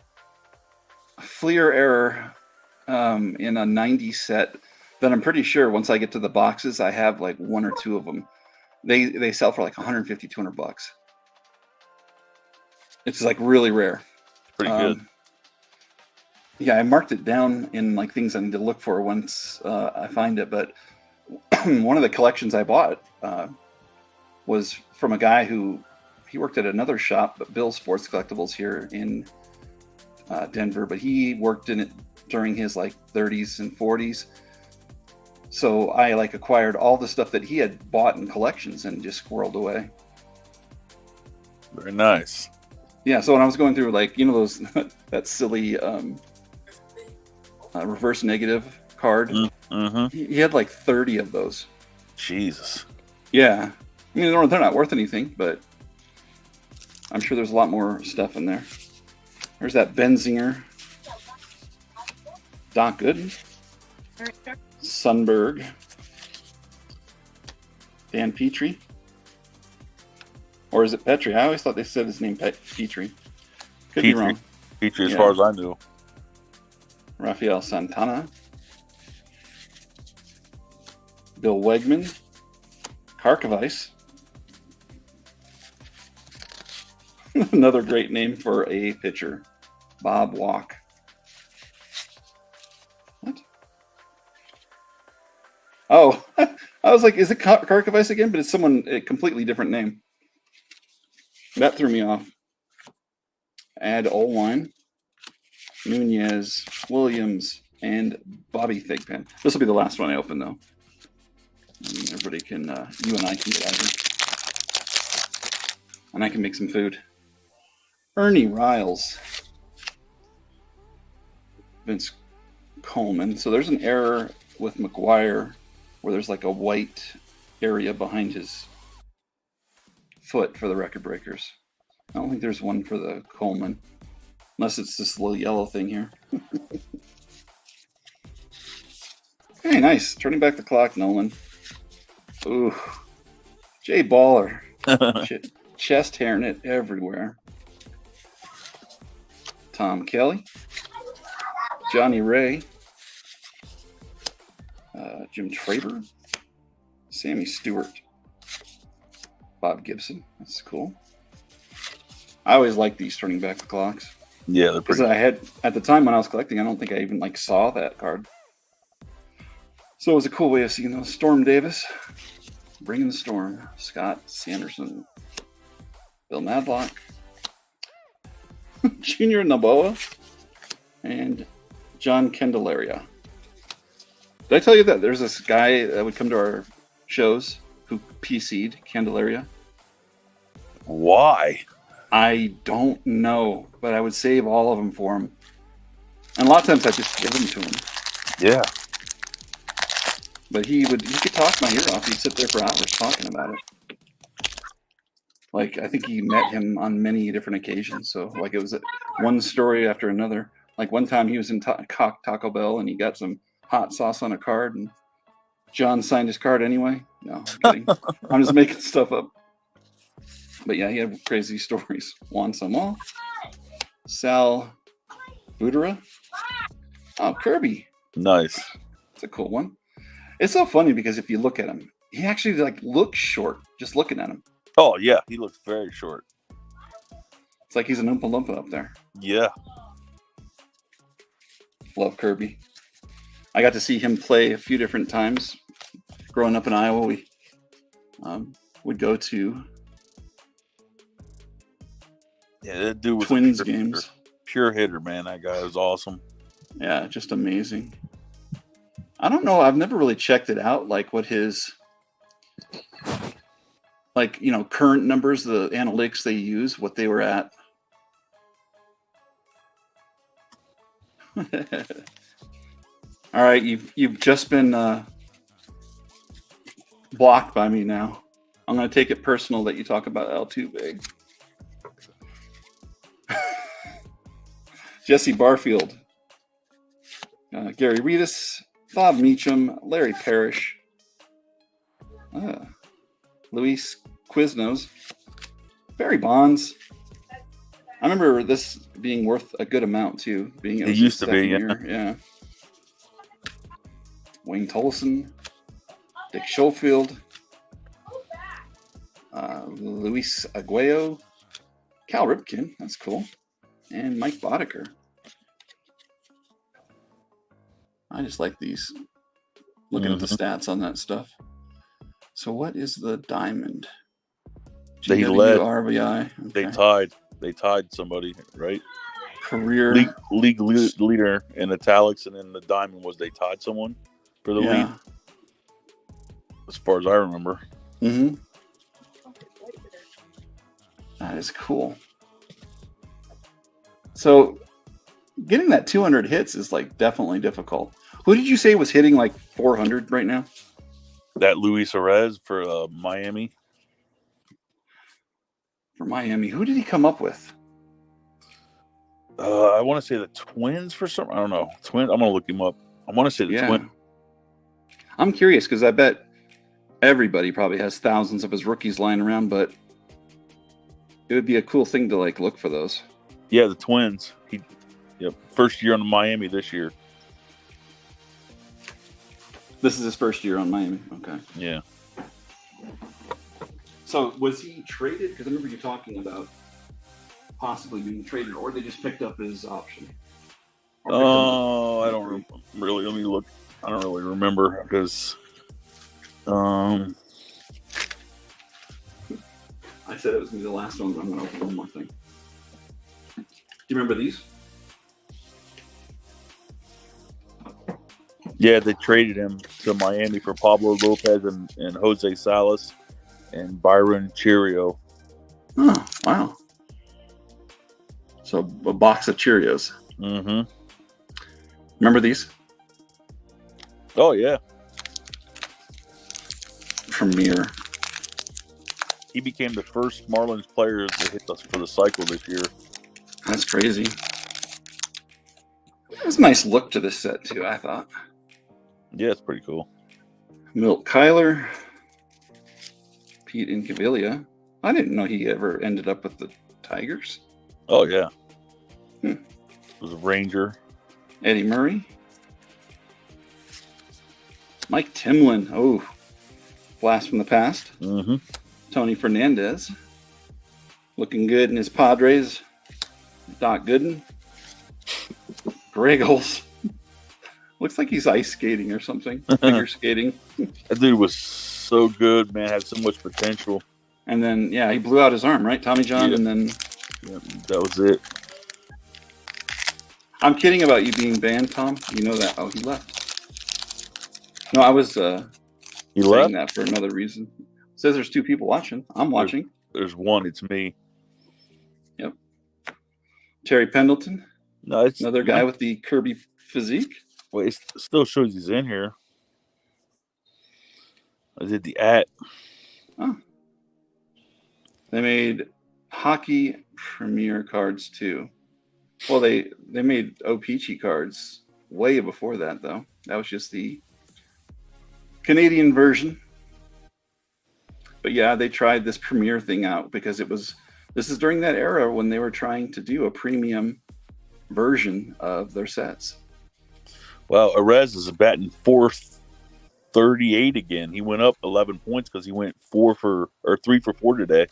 Flair error in a 90 set that I'm pretty sure once I get to the boxes, I have like one or two of them. They sell for like 150, 200 bucks. It's like really rare. Pretty good. Yeah, I marked it down in like things I need to look for once I find it. But one of the collections I bought was from a guy who he worked at another shop, but Bill Sports Collectibles here in Denver. But he worked in it during his like 30s and 40s. So I like acquired all the stuff that he had bought in collections and just squirreled away. Very nice. Yeah, so when I was going through like, you know, those that silly reverse negative card, he had like 30 of those. Jesus. Yeah. I mean, they're not worth anything, but I'm sure there's a lot more stuff in there. There's that Benzinger. Doc Gooden. Sundberg. Dan Petrie. Or is it Petrie? I always thought they said his name Petrie. Could be wrong. Petrie, as far as I knew. Rafael Santana. Bill Wegman. Karkovice. Another great name for a pitcher. Bob Walk. What? Oh, I was like, is it Karkovice again? But it's a completely different name. That threw me off. Add Olwine, Nunez, Williams, and Bobby Thigpen. This will be the last one I open, though. And everybody can, you and I can get out of here. And I can make some food. Ernie Riles. Vince Coleman. So there's an error with McGuire where there's like a white area behind his foot for the record breakers. I don't think there's one for the Coleman. Unless it's this little yellow thing here. Hey, nice. Turning back the clock, Nolan. Ooh. Jay Baller. Chest hairing it everywhere. Tom Kelly. Johnny Ray. Jim Traber. Sammy Stewart. Bob Gibson. That's cool. I always like these turning back the clocks. Yeah, they're pretty. Because I had, at the time when I was collecting, I don't think I even like saw that card. So it was a cool way of seeing those. Storm Davis, Bringing the Storm, Scott Sanderson, Bill Madlock, Junior Noboa, and John Candelaria. Did I tell you that there's this guy that would come to our shows who PC'd Candelaria? Why? I don't know, but I would save all of them for him. And a lot of times I just give them to him. Yeah. But he could talk my ear off. He'd sit there for hours talking about it. Like, I think he met him on many different occasions. So, like, it was one story after another. Like, one time he was in Taco Bell and he got some hot sauce on a card and John signed his card anyway. No, I'm kidding. I'm just making stuff up. But yeah, he had crazy stories. Juan Samal, Sal Budera. Oh, Kirby. Nice. It's a cool one. It's so funny because if you look at him, he actually like looks short just looking at him. Oh yeah, he looks very short. It's like he's an Oompa Loompa up there. Yeah. Love Kirby. I got to see him play a few different times. Growing up in Iowa, we would go to that dude was Twins games. Pure hitter, man. That guy was awesome. Yeah, just amazing. I don't know. I've never really checked it out. Like what his, like, you know, current numbers, the analytics they use, what they were at. All right, you've just been blocked by me now. I'm going to take it personal that you talk about L2 big. Jesse Barfield, Gary Reedus, Bob Meacham, Larry Parrish, Luis Quiznos, Barry Bonds. I remember this being worth a good amount too. Being it used to be, yeah. Wayne Tolson, Dick Schofield, Luis Aguayo, Cal Ripken. That's cool, and Mike Boddicker. I just like these. Looking at the stats on that stuff. So what is the diamond? They led. RBI. Okay. They tied somebody, right? Career league leader in italics, and then the diamond was they tied someone for the lead. As far as I remember. Mm-hmm. That is cool. So getting that 200 hits is like definitely difficult. Who did you say was hitting like 400 right now? That Luis Arez for Miami. For Miami. Who did he come up with? I want to say the Twins for some. I don't know. Twins. I'm going to look him up. I want to say the Twins. I'm curious because I bet everybody probably has thousands of his rookies lying around, but it would be a cool thing to like look for those. Yeah, the Twins. First year on Miami this year. This is his first year on Miami. Okay. Yeah. So was he traded? Because I remember you talking about possibly being traded, or they just picked up his option. Oh, I don't really. Let me look. I don't really remember because. I said it was going to be the last one, but I'm going to open one more thing. Do you remember these? Yeah, they traded him to Miami for Pablo Lopez and Jose Salas and Byron Cheerio. Oh, wow. So a box of Cheerios. Mm-hmm. Remember these? Oh, yeah. Premier. he became the first Marlins player to hit us for the cycle this year. That's crazy. There's a nice look to this set too, I thought. Yeah, it's pretty cool. Milt Kyler, Pete Incaviglia. I didn't know he ever ended up with the Tigers. Oh yeah. It was a Ranger. Eddie Murray. Mike Timlin. Oh, blast from the past. Mm-hmm. Tony Fernandez. Looking good in his Padres. Doc Gooden. Griggles. Looks like he's ice skating or something. Figure skating. That dude was so good, man. Had so much potential. And then, yeah, he blew out his arm, right? Tommy John, and then... Yeah, that was it. I'm kidding about you being banned, Tom. You know that. Oh, he left. No, I was He saying left? that for another reason. It says there's 2 people watching. I'm watching. There's one. It's me. Yep. Terry Pendleton. No, it's Another guy with the Kirby physique. Well, it still shows he's in here. I did the @ Oh. They made hockey premier cards too. Well, they made O-Pee-Chee cards way before that, though. That was just the Canadian version. But yeah, they tried this premier thing out because this is during that era when they were trying to do a premium version of their sets. Well, Arez is batting .438 again. He went up 11 points because he went 3 for 4 today.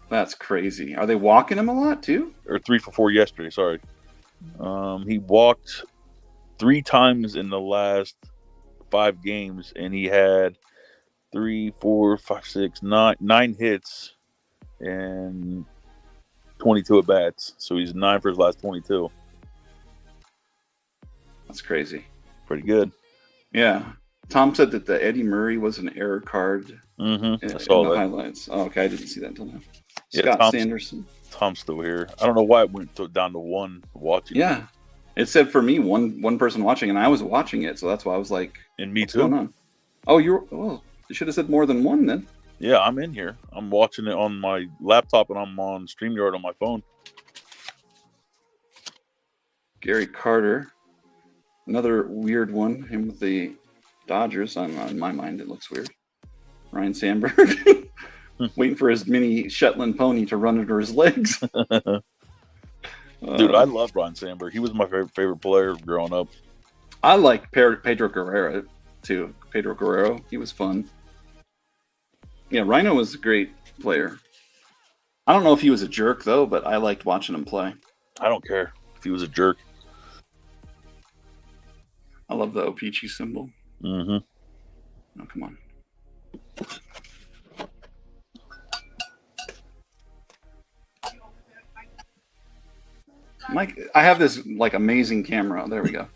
That's crazy. Are they walking him a lot too? Or 3 for 4 yesterday, sorry. He walked 3 times in the last 5 games, and he had 9 hits and 22 at bats. So he's 9 for his last 22. That's crazy. Pretty good. Yeah. Tom said that the Eddie Murray was an error card Mm-hmm. in I saw the that. highlights. Oh, okay. I didn't see that until now. Yeah, Scott Sanderson. Tom's still here. I don't know why it went down to 1 watching. Yeah. It said for me one person watching, and I was watching it, so that's why I was like, And me what's too. going on? Oh, it should have said more than 1 then. Yeah, I'm in here. I'm watching it on my laptop, and I'm on StreamYard on my phone. Gary Carter. Another weird one. Him with the Dodgers. In my mind, it looks weird. Ryan Sandberg. Waiting for his mini Shetland pony to run under his legs. Dude, I love Ryan Sandberg. He was my favorite player growing up. I like Pedro Guerrero, too. Pedro Guerrero. He was fun. Yeah, Rhino was a great player. I don't know if he was a jerk, though, but I liked watching him play. I don't care if he was a jerk. I love the O-Pee-Chee symbol. Mm-hmm. Oh, come on. Mike, I have this like amazing camera. There we go.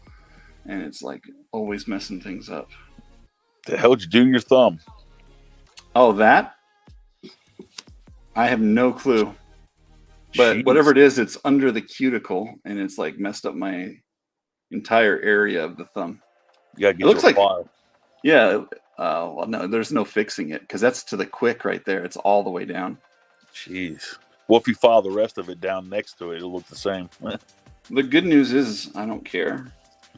And it's like always messing things up. The hell did you do your thumb? Oh, that? I have no clue. But Jeez. whatever it is, it's under the cuticle, and it's like messed up my entire area of the thumb. You gotta get It looks your like- file. Yeah. Well, no, there's no fixing it because that's to the quick right there. It's all the way down. Jeez. Well, if you file the rest of it down next to it, it'll look the same. The good news is I don't care.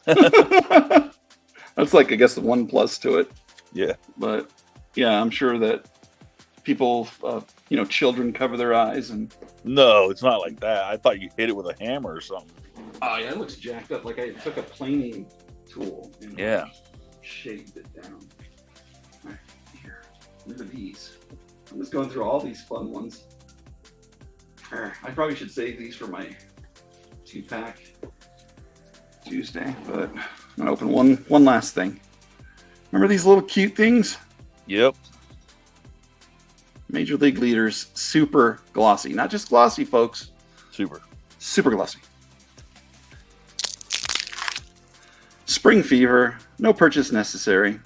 That's like, I guess, the one plus to it. Yeah. But yeah, I'm sure that people, children cover their eyes and. No, it's not like that. I thought you hit it with a hammer or something. Oh yeah, it looks jacked up. Like I took a planing tool and Yeah. shaved it down. All right, here. Look at these. I'm just going through all these fun ones. I probably should save these for my 2-pack Tuesday, but I'm gonna open one last thing. Remember these little cute things? Yep. Major League Leaders, super glossy. Not just glossy, folks. Super. Super glossy. Spring Fever, no purchase necessary.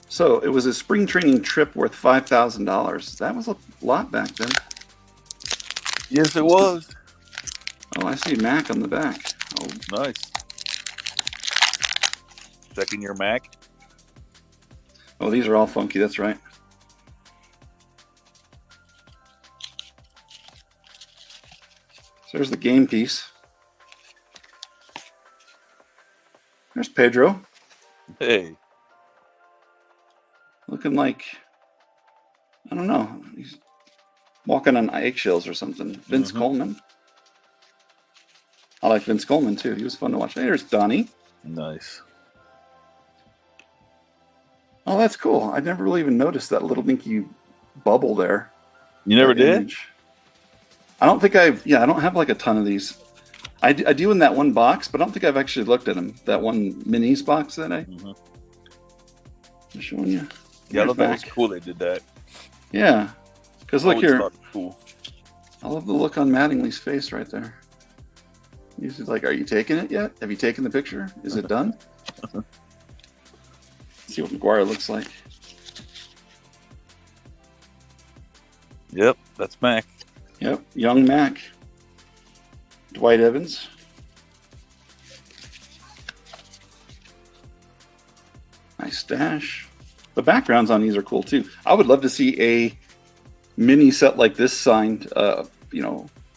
So it was a spring training trip worth $5,000. That was a lot back then. Yes, it was. Oh, I see Mac on the back. Oh, Nice. Second year Mac. oh, these are all funky. That's right. there's the game piece. There's Pedro. Hey. Looking like, I don't know, he's walking on eggshells or something. Vince Coleman. I like Vince Coleman too. He was fun to watch. Hey, there's Donnie. Nice. Oh, that's cool. I never really even noticed that little dinky bubble there. You never did? Image. I don't think I don't have like a ton of these. I do in that one box, but I don't think I've actually looked at them. That one minis box that I'm showing you. Yeah, I thought that was cool they did that. Yeah. Because look here. Cool. I love the look on Mattingly's face right there. He's like, are you taking it yet? Have you taken the picture? Is it done? Let's see what McGuire looks like. Yep, that's Mac. Yep, young Mac. Dwight Evans. Nice stash. The backgrounds on these are cool too. I would love to see a mini set like this signed,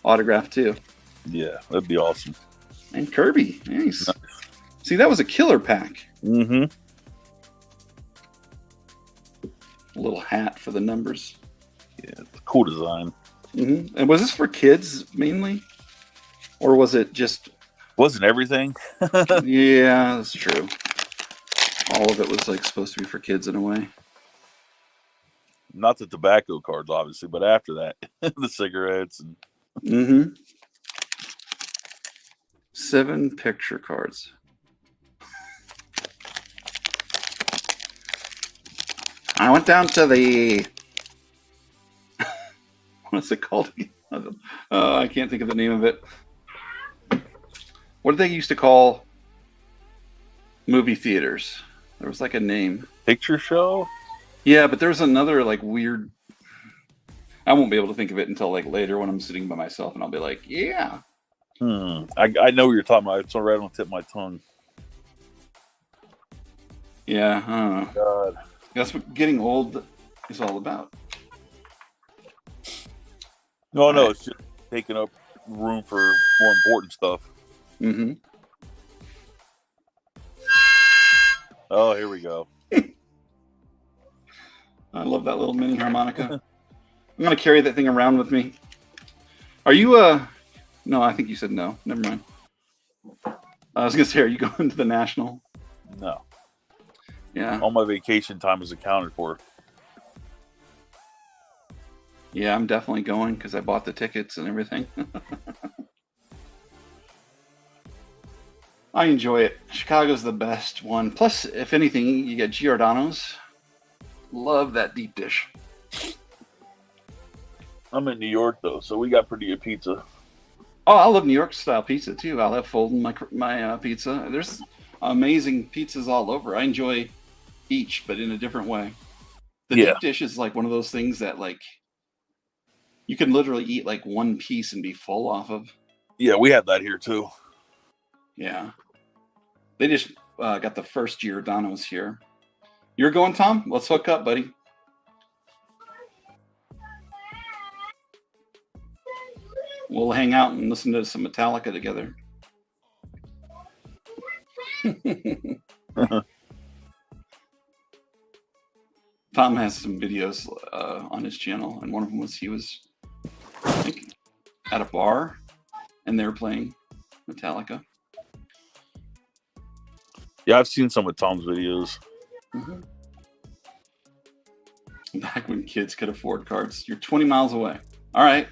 autographed too. Yeah, that'd be awesome. And Kirby, nice. See, that was a killer pack. Mm-hmm. A little hat for the numbers. Yeah, it's a cool design. Mm-hmm. And was this for kids mainly? Or was it just... Wasn't everything? Yeah, that's true. All of it was like supposed to be for kids in a way. Not the tobacco cards, obviously, but after that, the cigarettes. And... Mm-hmm. 7 picture cards. I went down to the... What's it called? I can't think of the name of it. What did they used to call movie theaters? There was like a name. Picture show? Yeah, but there's another like weird... I won't be able to think of it until like later when I'm sitting by myself and I'll be like, yeah. I know what you're talking about. It's right on the tip of my tongue. Yeah, I don't know. God. That's what getting old is all about. No, it's just taking up room for more important stuff. Mm-hmm. Oh, here we go. I love that little mini harmonica. I'm going to carry that thing around with me. Are you, no, I think you said no. Never mind. I was going to say, are you going to the National? No. Yeah. All my vacation time is accounted for. Yeah, I'm definitely going because I bought the tickets and everything. I enjoy it. Chicago's the best one. Plus, if anything, you get Giordano's. Love that deep dish. I'm in New York, though, so we got pretty good pizza. Oh, I love New York style pizza, too. I'll have folding my pizza. There's amazing pizzas all over. I enjoy each, but in a different way. The deep dish is like one of those things that, like, you can literally eat like one piece and be full off of. Yeah, we have that here, too. Yeah. They just got the first Giordano's here. You're going, Tom? Let's hook up, buddy. We'll hang out and listen to some Metallica together. Tom has some videos on his channel, and one of them was he was, I think, at a bar, and they were playing Metallica. Yeah, I've seen some of Tom's videos. Mm-hmm. Back when kids could afford cards. You're 20 miles away. All right.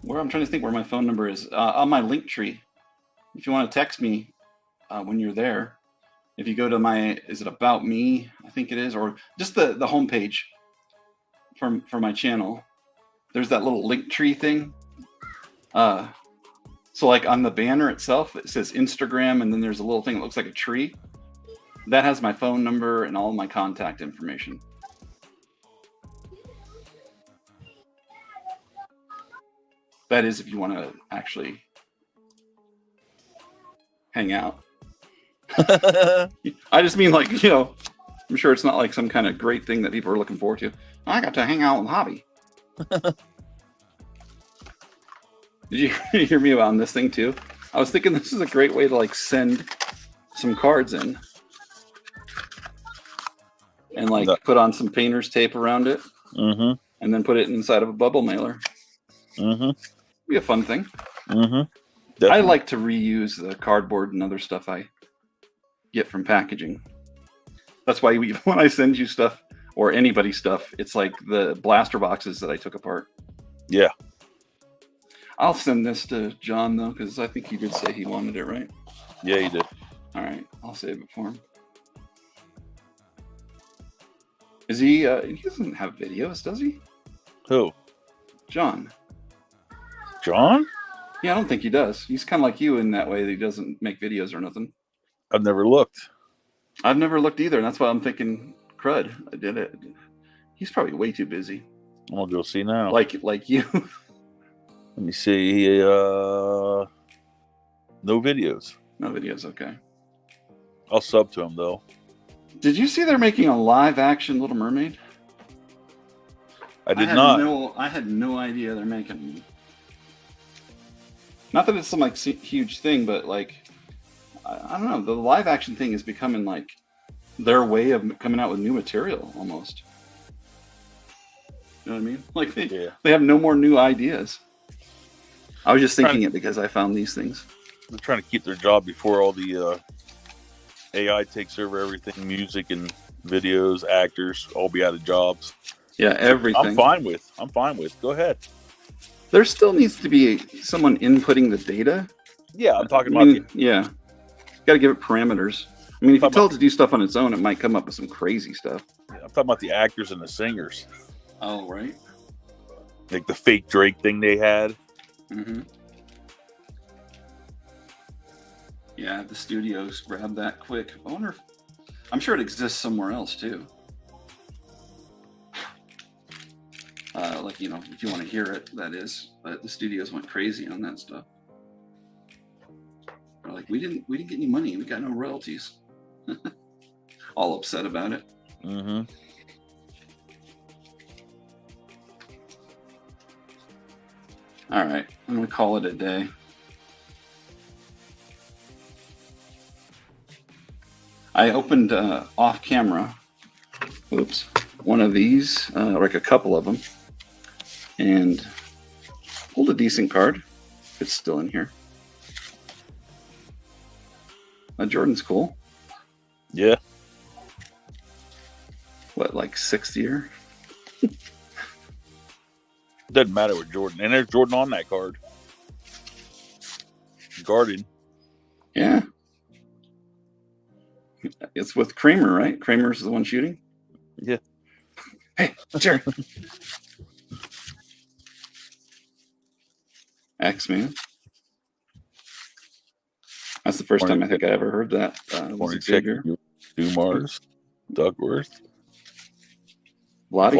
Where I'm trying to think where my phone number is. On my link tree. If you want to text me when you're there. If you go to my, is it About Me? I think it is. Or just the homepage for my channel. There's that little link tree thing. So like on the banner itself, it says Instagram, and then there's a little thing that looks like a tree. That has my phone number and all my contact information. That is if you want to actually hang out. I just mean like, I'm sure it's not like some kind of great thing that people are looking forward to. I got to hang out with Hobby. Did you hear me on this thing too? I was thinking this is a great way to like send some cards in. And like put on some painter's tape around it. Mm-hmm. And then put it inside of a bubble mailer. Mm-hmm. Be a fun thing. Mm-hmm. I like to reuse the cardboard and other stuff I get from packaging. That's why when I send you stuff or anybody stuff, it's like the blaster boxes that I took apart. Yeah. I'll send this to John though, because I think he did say he wanted it, right? Yeah, he did. All right, I'll save it for him. Is he? He doesn't have videos, does he? Who? John. John? Yeah, I don't think he does. He's kind of like you in that way that he doesn't make videos or nothing. I've never looked. I've never looked either, and that's why I'm thinking, crud, I did it. He's probably way too busy. I'm gonna go see now. Like you. Let me see. No videos. No videos, okay. I'll sub to him though. Did you see they're making a live action Little Mermaid? I did not. I had no idea they're making. Not that it's some like huge thing, but like I don't know. The live action thing is becoming like their way of coming out with new material almost. You know what I mean? Like they have no more new ideas. I was just thinking it because I found these things. They're trying to keep their job before all the AI takes over everything. Music and videos, actors, all be out of jobs. Yeah, everything. I'm fine with. Go ahead. There still needs to be someone inputting the data. Yeah, I'm talking about. Yeah, got to give it parameters. I mean, if you tell it to do stuff on its own, it might come up with some crazy stuff. Yeah, I'm talking about the actors and the singers. Oh, right. Like the fake Drake thing they had. Mm-hmm. Yeah, the studios grabbed that quick. I wonder if, I'm sure it exists somewhere else too. Like, you know, if you want to hear it, that is. But the studios went crazy on that stuff. They're like, we didn't get any money. We got no royalties. All upset about it. Mm-hmm. All right, I'm gonna call it a day. I opened off camera. Oops, one of these, like a couple of them, and pulled a decent card. It's still in here. Jordan's cool. Yeah. What, like 6th year? Doesn't matter with Jordan. And there's Jordan on that card. Guarded. Yeah. It's with Kramer, right? Kramer's the one shooting? Yeah. Hey, Jerry. X-Man. That's the first time I think I ever heard that. Morning check. Dumars. Duckworth. Lottie.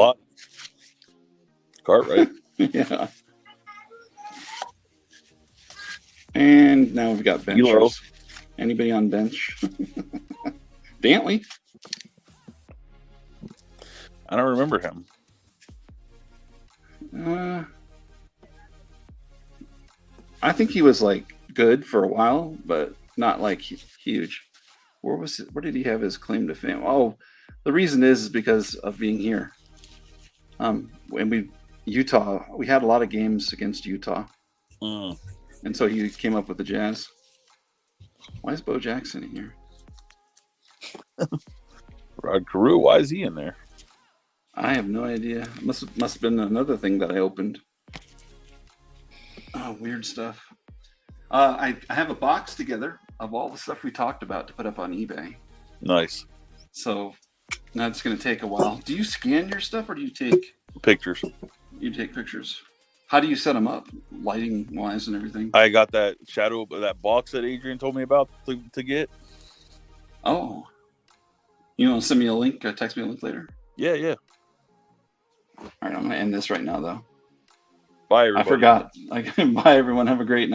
Cartwright. Yeah. And now we've got benchers. Anybody on bench? Dantley? I don't remember him. I think he was like good for a while, but not like huge. Where did he have his claim to fame? Oh, the reason is because of being here. And Utah, we had a lot of games against Utah. And so he came up with the Jazz. Why is Bo Jackson in here? Rod Carew, why is he in there? I have no idea. Must have been another thing that I opened. Oh, weird stuff. I have a box together of all the stuff we talked about to put up on eBay. Nice. So that's going to take a while. Do you scan your stuff or do you take pictures? You take pictures. How do you set them up, lighting wise and everything? I got that shadow, that box that Adrian told me about to get. Oh, you want to send me a link? Text me a link later. Yeah. All right, I'm going to end this right now, though. Bye, everybody. I forgot. Bye, everyone. Have a great night.